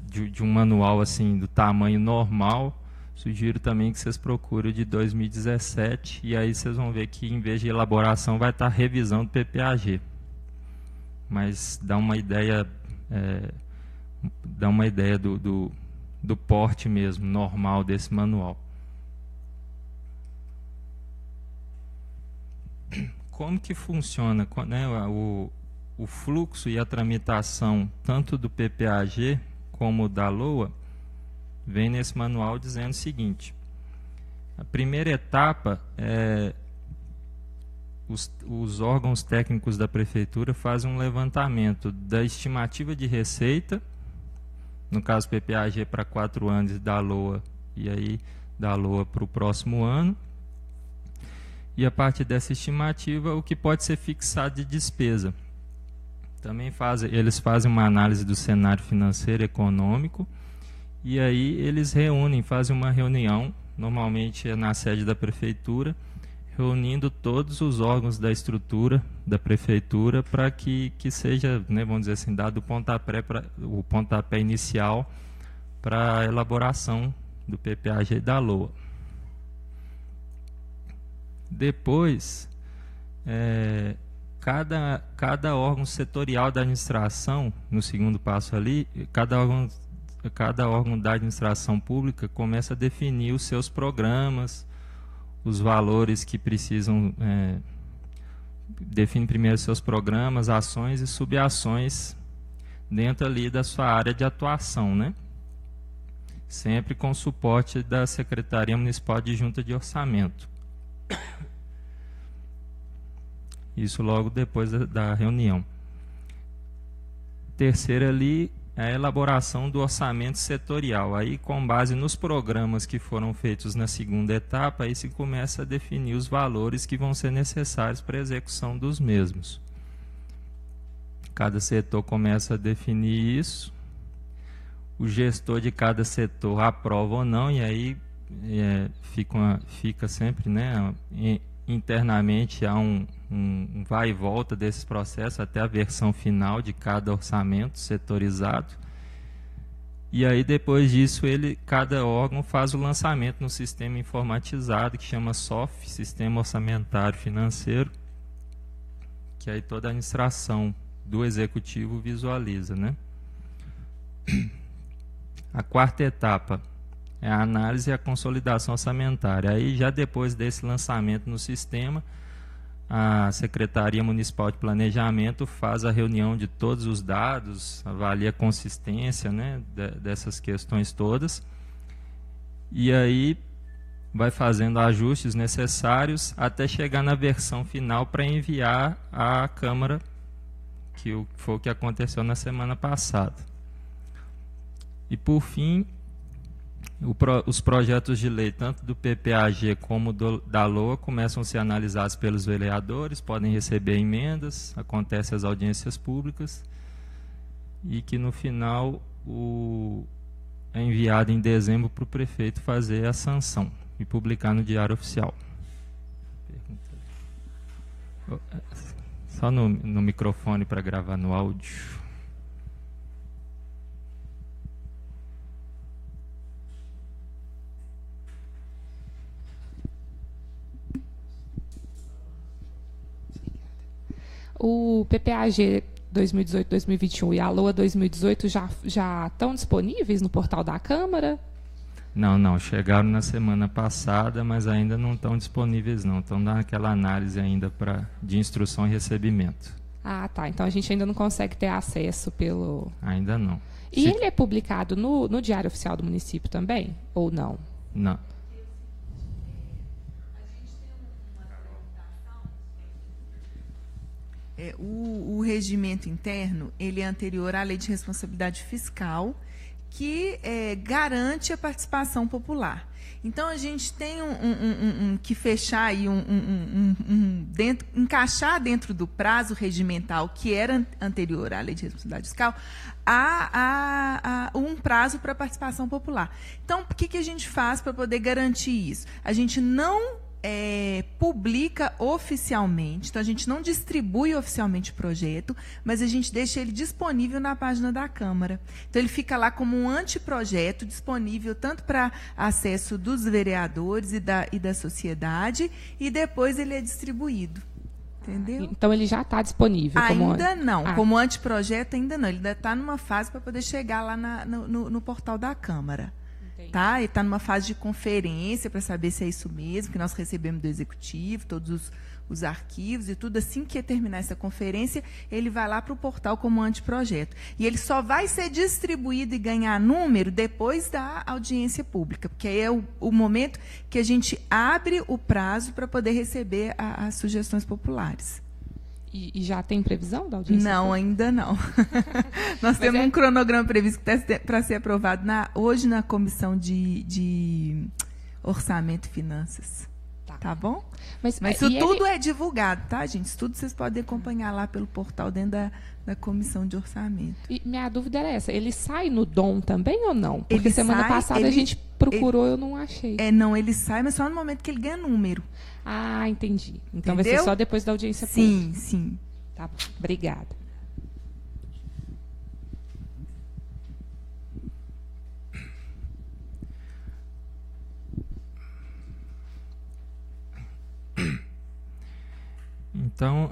de um manual assim do tamanho normal, sugiro também que vocês procurem o de 2017, e aí vocês vão ver que em vez de elaboração vai estar revisão do PPAG. Mas dá uma ideia do porte mesmo, normal desse manual. Como que funciona, né, o fluxo e a tramitação tanto do PPAG como da LOA, vem nesse manual dizendo o seguinte: a primeira etapa é os órgãos técnicos da Prefeitura fazem um levantamento da estimativa de receita, no caso PPAG para 4 anos e da LOA, e aí da LOA para o próximo ano, e a partir dessa estimativa o que pode ser fixado de despesa. Também eles fazem uma análise do cenário financeiro e econômico, e aí eles fazem uma reunião, normalmente é na sede da Prefeitura, reunindo todos os órgãos da estrutura da Prefeitura para que seja, né, vamos dizer assim, dado o pontapé inicial para a elaboração do PPAG e da LOA. Depois, cada órgão setorial da administração, no segundo passo ali, cada órgão da administração pública começa a definir os seus programas, os valores que precisam define primeiro seus programas, ações e subações dentro ali da sua área de atuação, né? Sempre com suporte da Secretaria Municipal de Junta de Orçamento. Isso logo depois da reunião. Terceiro ali é a elaboração do orçamento setorial. Aí, com base nos programas que foram feitos na segunda etapa, aí se começa a definir os valores que vão ser necessários para a execução dos mesmos. Cada setor começa a definir isso. O gestor de cada setor aprova ou não, e aí fica sempre, né, internamente há um vai e volta desses processos até a versão final de cada orçamento setorizado. E aí depois disso cada órgão faz o lançamento no sistema informatizado que chama SOF, Sistema Orçamentário Financeiro, que aí toda a administração do executivo visualiza, né? A quarta etapa é a análise e a consolidação orçamentária. Aí já depois desse lançamento no sistema, a Secretaria Municipal de Planejamento faz a reunião de todos os dados, avalia a consistência, né, dessas questões todas, e aí vai fazendo ajustes necessários até chegar na versão final para enviar à Câmara, que foi o que aconteceu na semana passada. E por fim, os projetos de lei, tanto do PPAG como da LOA, começam a ser analisados pelos vereadores, podem receber emendas, acontecem as audiências públicas, e que no final é enviado em dezembro para o prefeito fazer a sanção e publicar no Diário Oficial. Só no microfone para gravar no áudio. O PPAG 2018-2021 e a LOA 2018 já estão disponíveis no portal da Câmara? Não, chegaram na semana passada, mas ainda não estão disponíveis não, estão dando aquela análise ainda de instrução e recebimento. Ah, tá, então a gente ainda não consegue ter acesso pelo... Ainda não. E ele é publicado no Diário Oficial do município também, ou não? Não. O regimento interno, ele é anterior à Lei de Responsabilidade Fiscal, que garante a participação popular. Então, a gente tem que fechar aí, encaixar dentro do prazo regimental, que era anterior à Lei de Responsabilidade Fiscal, um prazo para participação popular. Então, o que a gente faz para poder garantir isso? A gente não publica oficialmente, então a gente não distribui oficialmente o projeto, mas a gente deixa ele disponível na página da Câmara. Então ele fica lá como um anteprojeto, disponível tanto para acesso dos vereadores e da sociedade, e depois ele é distribuído. Entendeu? Então ele já está disponível? Ainda não, como anteprojeto ainda não, ele ainda está numa fase para poder chegar lá no portal da Câmara. Tá? Ele está numa fase de conferência para saber se é isso mesmo, que nós recebemos do Executivo, todos os arquivos e tudo. Assim que terminar essa conferência, ele vai lá para o portal como anteprojeto. E ele só vai ser distribuído e ganhar número depois da audiência pública, porque aí é o momento que a gente abre o prazo para poder receber as sugestões populares. E já tem previsão da audiência? Não, ainda não. Nós temos um cronograma previsto para ser aprovado hoje na Comissão de Orçamento e Finanças. Tá bom? Mas isso tudo é divulgado, tá, gente? Isso tudo vocês podem acompanhar lá pelo portal dentro da Comissão de Orçamento. E minha dúvida era essa, ele sai no DOM também ou não? Porque semana passada a gente procurou, eu não achei. Não, ele sai, mas só no momento que ele ganha número. Ah, entendi. Então Entendeu? vai ser só depois da audiência pública. Sim. Tá bom, obrigada. Então,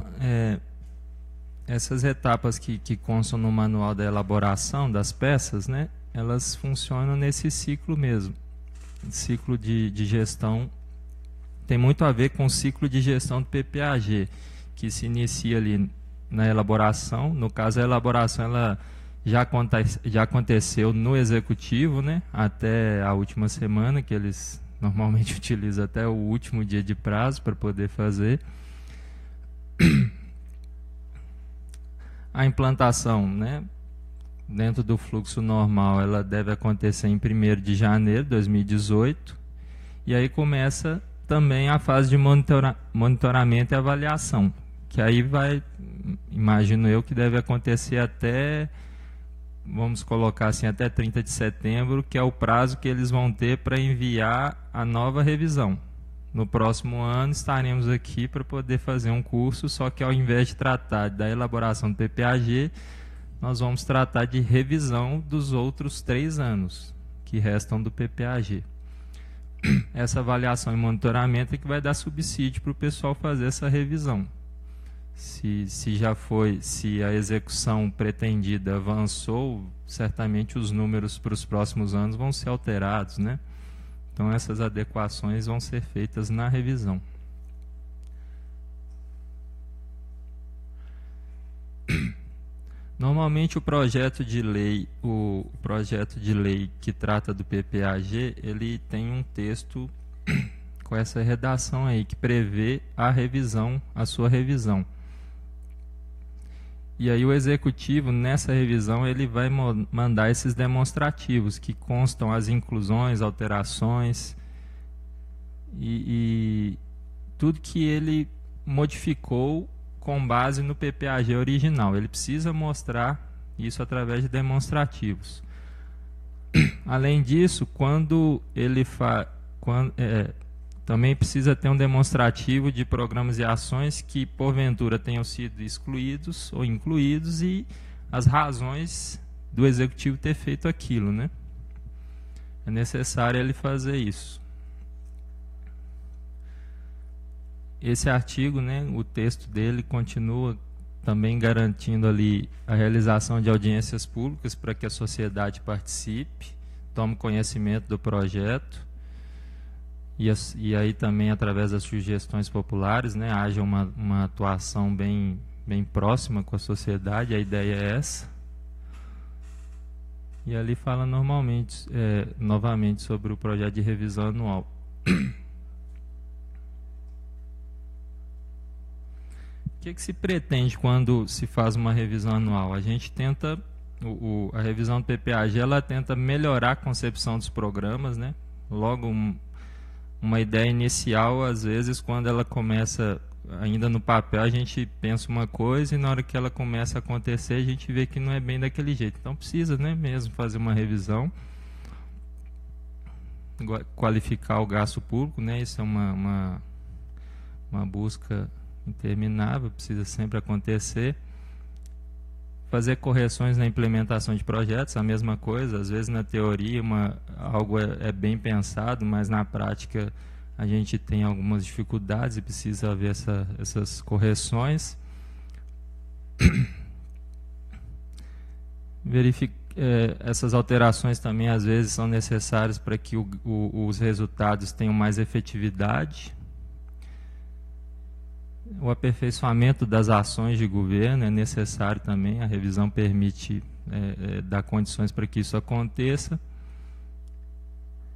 essas etapas que constam no manual da elaboração das peças, né, elas funcionam nesse ciclo mesmo. Ciclo de gestão tem muito a ver com o ciclo de gestão do PPAG, que se inicia ali na elaboração. No caso, a elaboração ela já aconteceu no executivo, né, até a última semana, que eles normalmente utilizam até o último dia de prazo para poder fazer. A implantação, né, dentro do fluxo normal, ela deve acontecer em 1º de janeiro de 2018, e aí começa também a fase de monitoramento e avaliação, que aí vai, imagino eu, que deve acontecer até, vamos colocar assim, até 30 de setembro, que é o prazo que eles vão ter para enviar a nova revisão. No próximo ano estaremos aqui para poder fazer um curso, só que ao invés de tratar da elaboração do PPAG, nós vamos tratar de revisão dos outros 3 anos que restam do PPAG. Essa avaliação e monitoramento é que vai dar subsídio para o pessoal fazer essa revisão. Se a execução pretendida avançou, certamente os números para os próximos anos vão ser alterados, né? Então essas adequações vão ser feitas na revisão. Normalmente o projeto de lei que trata do PPAG, ele tem um texto com essa redação aí, que prevê a sua revisão. E aí o executivo, nessa revisão, ele vai mandar esses demonstrativos, que constam as inclusões, alterações, e tudo que ele modificou com base no PPAG original. Ele precisa mostrar isso através de demonstrativos. Além disso, também precisa ter um demonstrativo de programas e ações que porventura tenham sido excluídos ou incluídos e as razões do executivo ter feito aquilo, né? É necessário ele fazer isso. Esse artigo, né, o texto dele continua também garantindo ali a realização de audiências públicas para que a sociedade participe, tome conhecimento do projeto. E aí também, através das sugestões populares, né, haja uma atuação bem próxima com a sociedade, a ideia é essa. E ali fala novamente sobre o projeto de revisão anual. O que se pretende quando se faz uma revisão anual? A gente tenta, a revisão do PPAG, ela tenta melhorar a concepção dos programas, né? Logo, uma ideia inicial, às vezes, quando ela começa ainda no papel, a gente pensa uma coisa e na hora que ela começa a acontecer, a gente vê que não é bem daquele jeito. Então precisa, né, mesmo fazer uma revisão, qualificar o gasto público, né? Isso é uma busca interminável, precisa sempre acontecer. Fazer correções na implementação de projetos, a mesma coisa. Às vezes na teoria algo é bem pensado, mas na prática a gente tem algumas dificuldades e precisa haver essas correções. Essas alterações também às vezes são necessárias para que os resultados tenham mais efetividade. O aperfeiçoamento das ações de governo é necessário também, a revisão permite dar condições para que isso aconteça.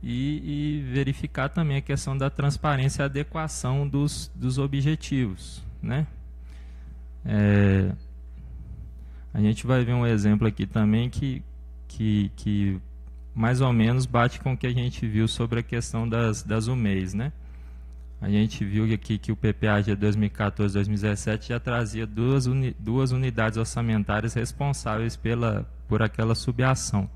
E verificar também a questão da transparência e adequação dos objetivos, né? A gente vai ver um exemplo aqui também que mais ou menos bate com o que a gente viu sobre a questão das UMEIs, né? A gente viu aqui que o PPAG 2014-2017 já trazia duas unidades orçamentárias responsáveis por aquela subação.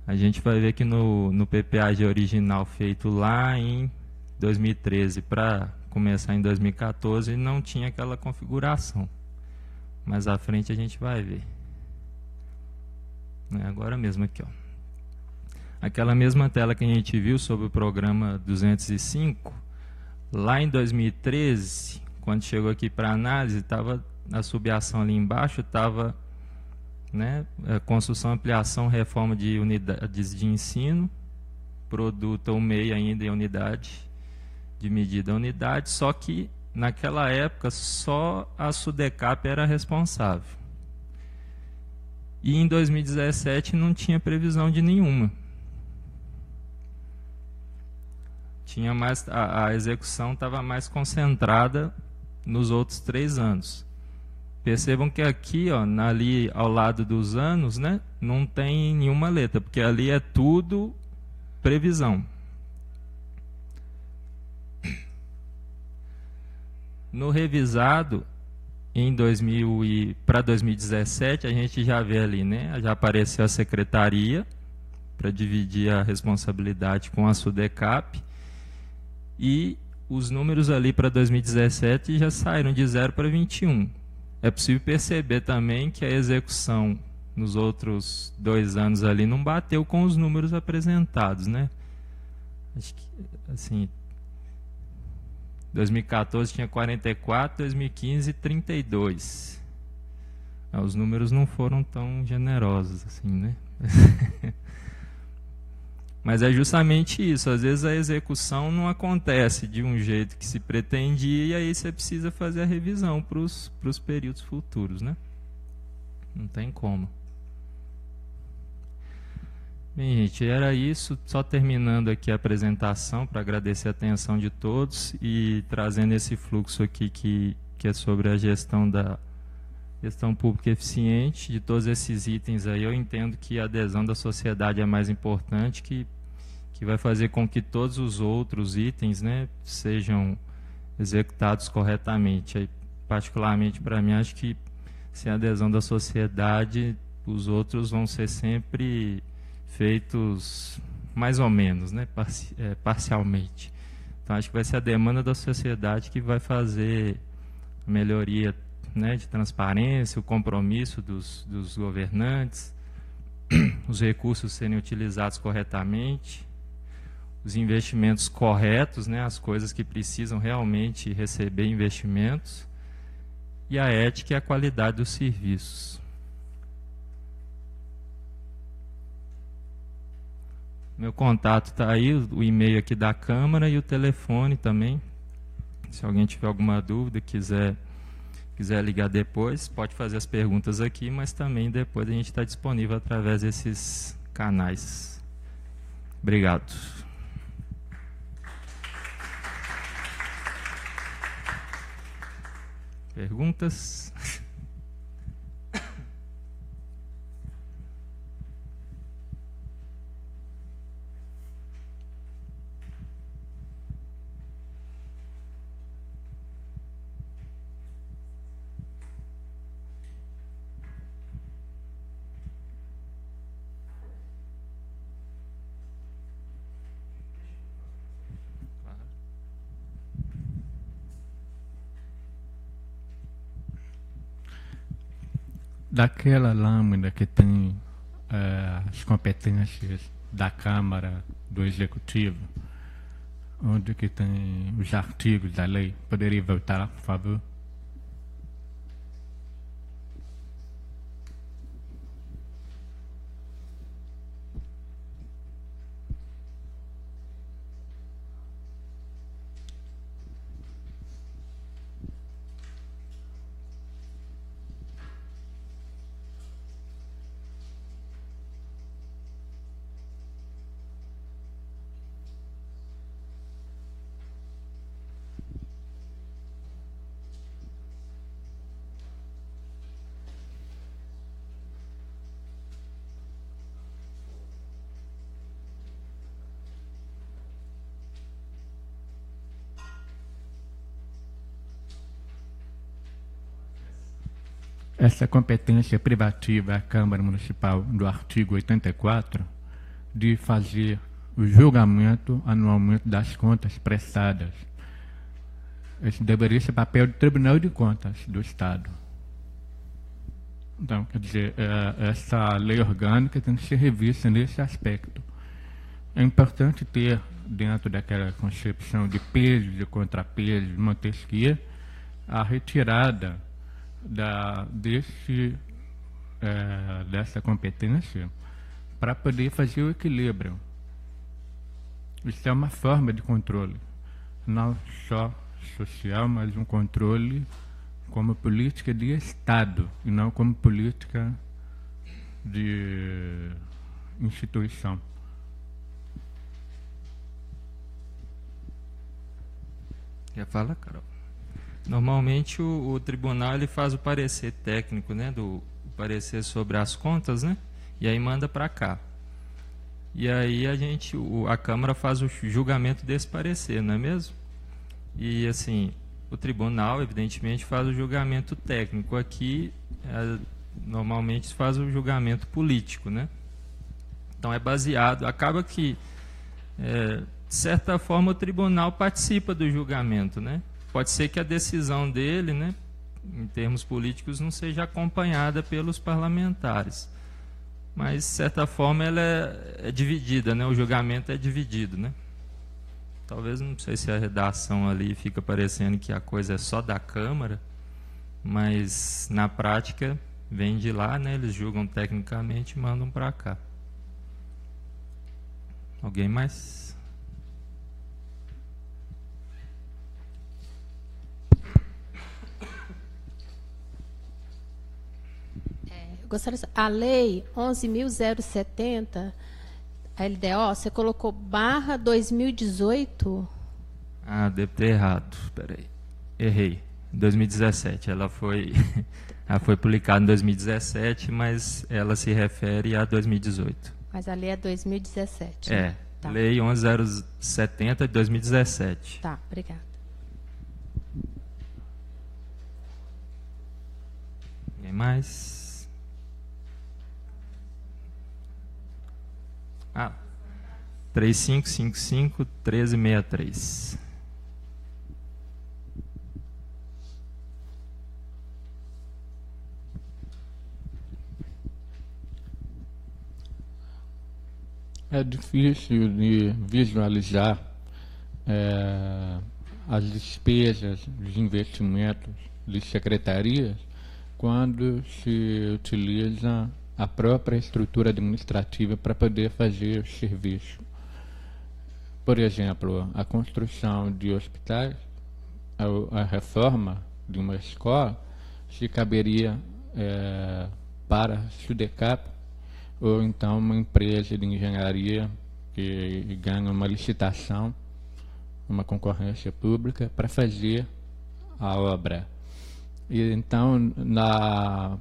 A gente vai ver que no PPAG original feito lá em 2013 para começar em 2014 não tinha aquela configuração. Mas à frente a gente vai ver. Agora mesmo aqui, ó. Aquela mesma tela que a gente viu sobre o programa 205, lá em 2013, quando chegou aqui para análise, estava a subação ali embaixo, estava, né, construção, ampliação, reforma de unidades de ensino, produto ou MEI ainda em unidade, de medida unidade, só que naquela época só a SUDECAP era responsável. E em 2017 não tinha previsão de nenhuma. Tinha mais, a execução estava mais concentrada nos outros 3 anos. Percebam que aqui, ó, ali ao lado dos anos, né, não tem nenhuma letra, porque ali é tudo previsão. No revisado, para 2017, a gente já vê ali, né, já apareceu a secretaria para dividir a responsabilidade com a SUDECAP, e os números ali para 2017 já saíram de 0 para 21. É possível perceber também que a execução nos outros 2 anos ali não bateu com os números apresentados, né? Acho que, assim, 2014 tinha 44, 2015 32. Os números não foram tão generosos assim, né? Mas é justamente isso, às vezes a execução não acontece de um jeito que se pretendia e aí você precisa fazer a revisão para os períodos futuros, né? Não tem como. Bem, gente, era isso, só terminando aqui a apresentação para agradecer a atenção de todos e trazendo esse fluxo aqui que é sobre a gestão pública eficiente. De todos esses itens aí, eu entendo que a adesão da sociedade é mais importante, que vai fazer com que todos os outros itens, né, sejam executados corretamente. Aí, particularmente para mim, acho que sem a adesão da sociedade, os outros vão ser sempre feitos mais ou menos, né, parcialmente. Então, acho que vai ser a demanda da sociedade que vai fazer a melhoria, né, de transparência, o compromisso dos governantes, os recursos serem utilizados corretamente, os investimentos corretos, né, as coisas que precisam realmente receber investimentos, e a ética e a qualidade dos serviços. Meu contato está aí, o e-mail aqui da Câmara e o telefone também. Se alguém tiver alguma dúvida, quiser ligar depois, pode fazer as perguntas aqui, mas também depois a gente está disponível através desses canais. Obrigado. Perguntas? Daquela lâmina que tem as competências da Câmara, do Executivo, onde que tem os artigos da lei, poderia voltar, por favor? Essa competência privativa à Câmara Municipal do artigo 84 de fazer o julgamento anualmente das contas prestadas. Esse deveria ser papel do Tribunal de Contas do Estado. Então, quer dizer, essa lei orgânica tem que ser revista nesse aspecto. É importante ter, dentro daquela concepção de pesos e contrapesos de Montesquieu, a retirada dessa competência para poder fazer o equilíbrio. Isso é uma forma de controle, não só social, mas um controle como política de Estado e não como política de instituição. Quer falar, Carol? Normalmente o tribunal ele faz o parecer técnico, né, o parecer sobre as contas, né, e aí manda para cá. E aí a Câmara faz o julgamento desse parecer, não é mesmo? E assim, o tribunal, evidentemente, faz o julgamento técnico. Aqui, normalmente, se faz o julgamento político, né? Então, é baseado... Acaba que, de certa forma, o tribunal participa do julgamento, né? Pode ser que a decisão dele, né, em termos políticos, não seja acompanhada pelos parlamentares. Mas, de certa forma, ela é dividida, né? O julgamento é dividido, né? Talvez, não sei se a redação ali fica parecendo que a coisa é só da Câmara, mas, na prática, vem de lá, né? Eles julgam tecnicamente e mandam para cá. Alguém mais? Gostaria de... A lei 11.070, a LDO, você colocou barra 2018? Ah, devo ter errado. Espera aí. Errei. 2017. Ela foi publicada em 2017, mas ela se refere a 2018. Mas a lei é 2017. É. Né? Tá. Lei 11.070 de 2017. Tá, obrigada. Ninguém mais? 3555-1363. É difícil de visualizar as despesas, os investimentos de secretarias quando se utiliza a própria estrutura administrativa para poder fazer o serviço. Por exemplo, a construção de hospitais, a reforma de uma escola, se caberia para a SUDECAP ou então uma empresa de engenharia que ganha uma licitação, uma concorrência pública para fazer a obra. E então, na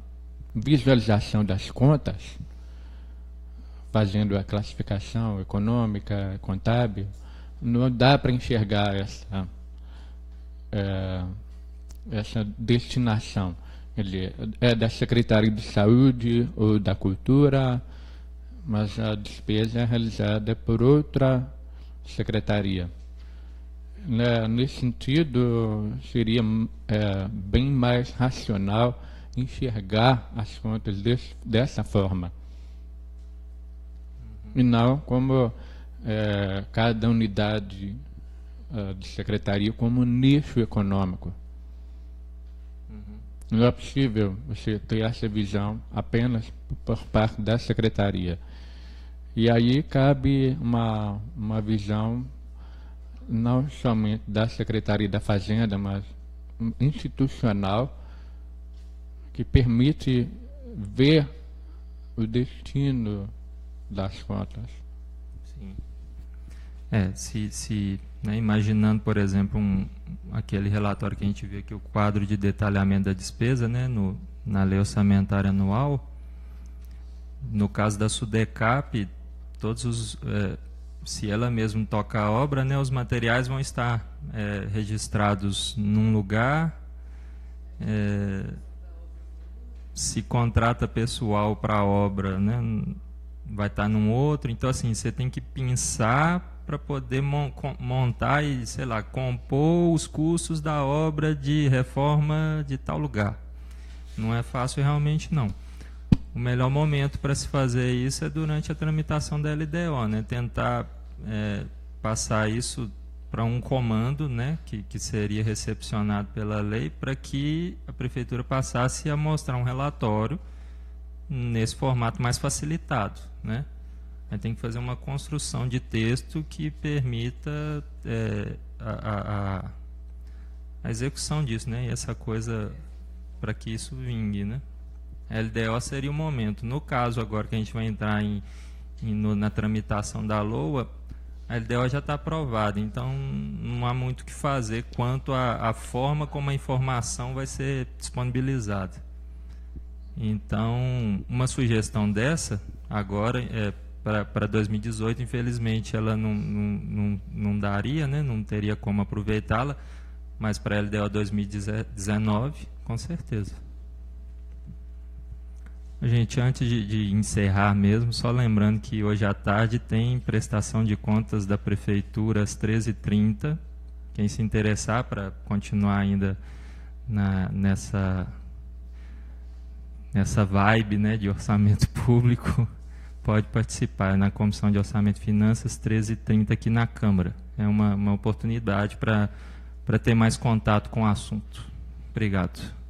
visualização das contas, fazendo a classificação econômica, contábil, não dá para enxergar essa destinação. Quer dizer, é da Secretaria de Saúde ou da Cultura, mas a despesa é realizada por outra secretaria. Nesse sentido, seria bem mais racional enxergar as contas dessa forma. E não como cada unidade de secretaria como nicho econômico. Não é possível você ter essa visão apenas por parte da secretaria. E aí cabe uma visão não somente da Secretaria da Fazenda, mas institucional, que permite ver o destino das contas. Sim. Né, imaginando, por exemplo, aquele relatório que a gente vê aqui, o quadro de detalhamento da despesa, né, na lei orçamentária anual, no caso da SUDECAP, se ela mesma toca a obra, né, os materiais vão estar registrados num lugar, se contrata pessoal para a obra, né, vai estar num outro. Então, assim, você tem que pensar para poder montar e, sei lá, compor os custos da obra de reforma de tal lugar. Não é fácil realmente, não. O melhor momento para se fazer isso é durante a tramitação da LDO, né? Tentar passar isso para um comando, né, que seria recepcionado pela lei, para que a prefeitura passasse a mostrar um relatório nesse formato mais facilitado, né? Aí tem que fazer uma construção de texto que permita execução disso, né? E essa coisa para que isso vingue, né? A LDO seria o momento. No caso agora que a gente vai entrar na tramitação da LOA, a LDO já está aprovada, então não há muito o que fazer quanto à forma como a informação vai ser disponibilizada. Então, uma sugestão dessa, agora, para 2018, infelizmente, ela não daria, né? Não teria como aproveitá-la, mas para a LDO 2019, com certeza. Gente, antes de encerrar mesmo, só lembrando que hoje à tarde tem prestação de contas da Prefeitura às 13h30. Quem se interessar para continuar ainda nessa vibe, né, de orçamento público, pode participar na Comissão de Orçamento e Finanças, 13h30 aqui na Câmara. É uma oportunidade para ter mais contato com o assunto. Obrigado.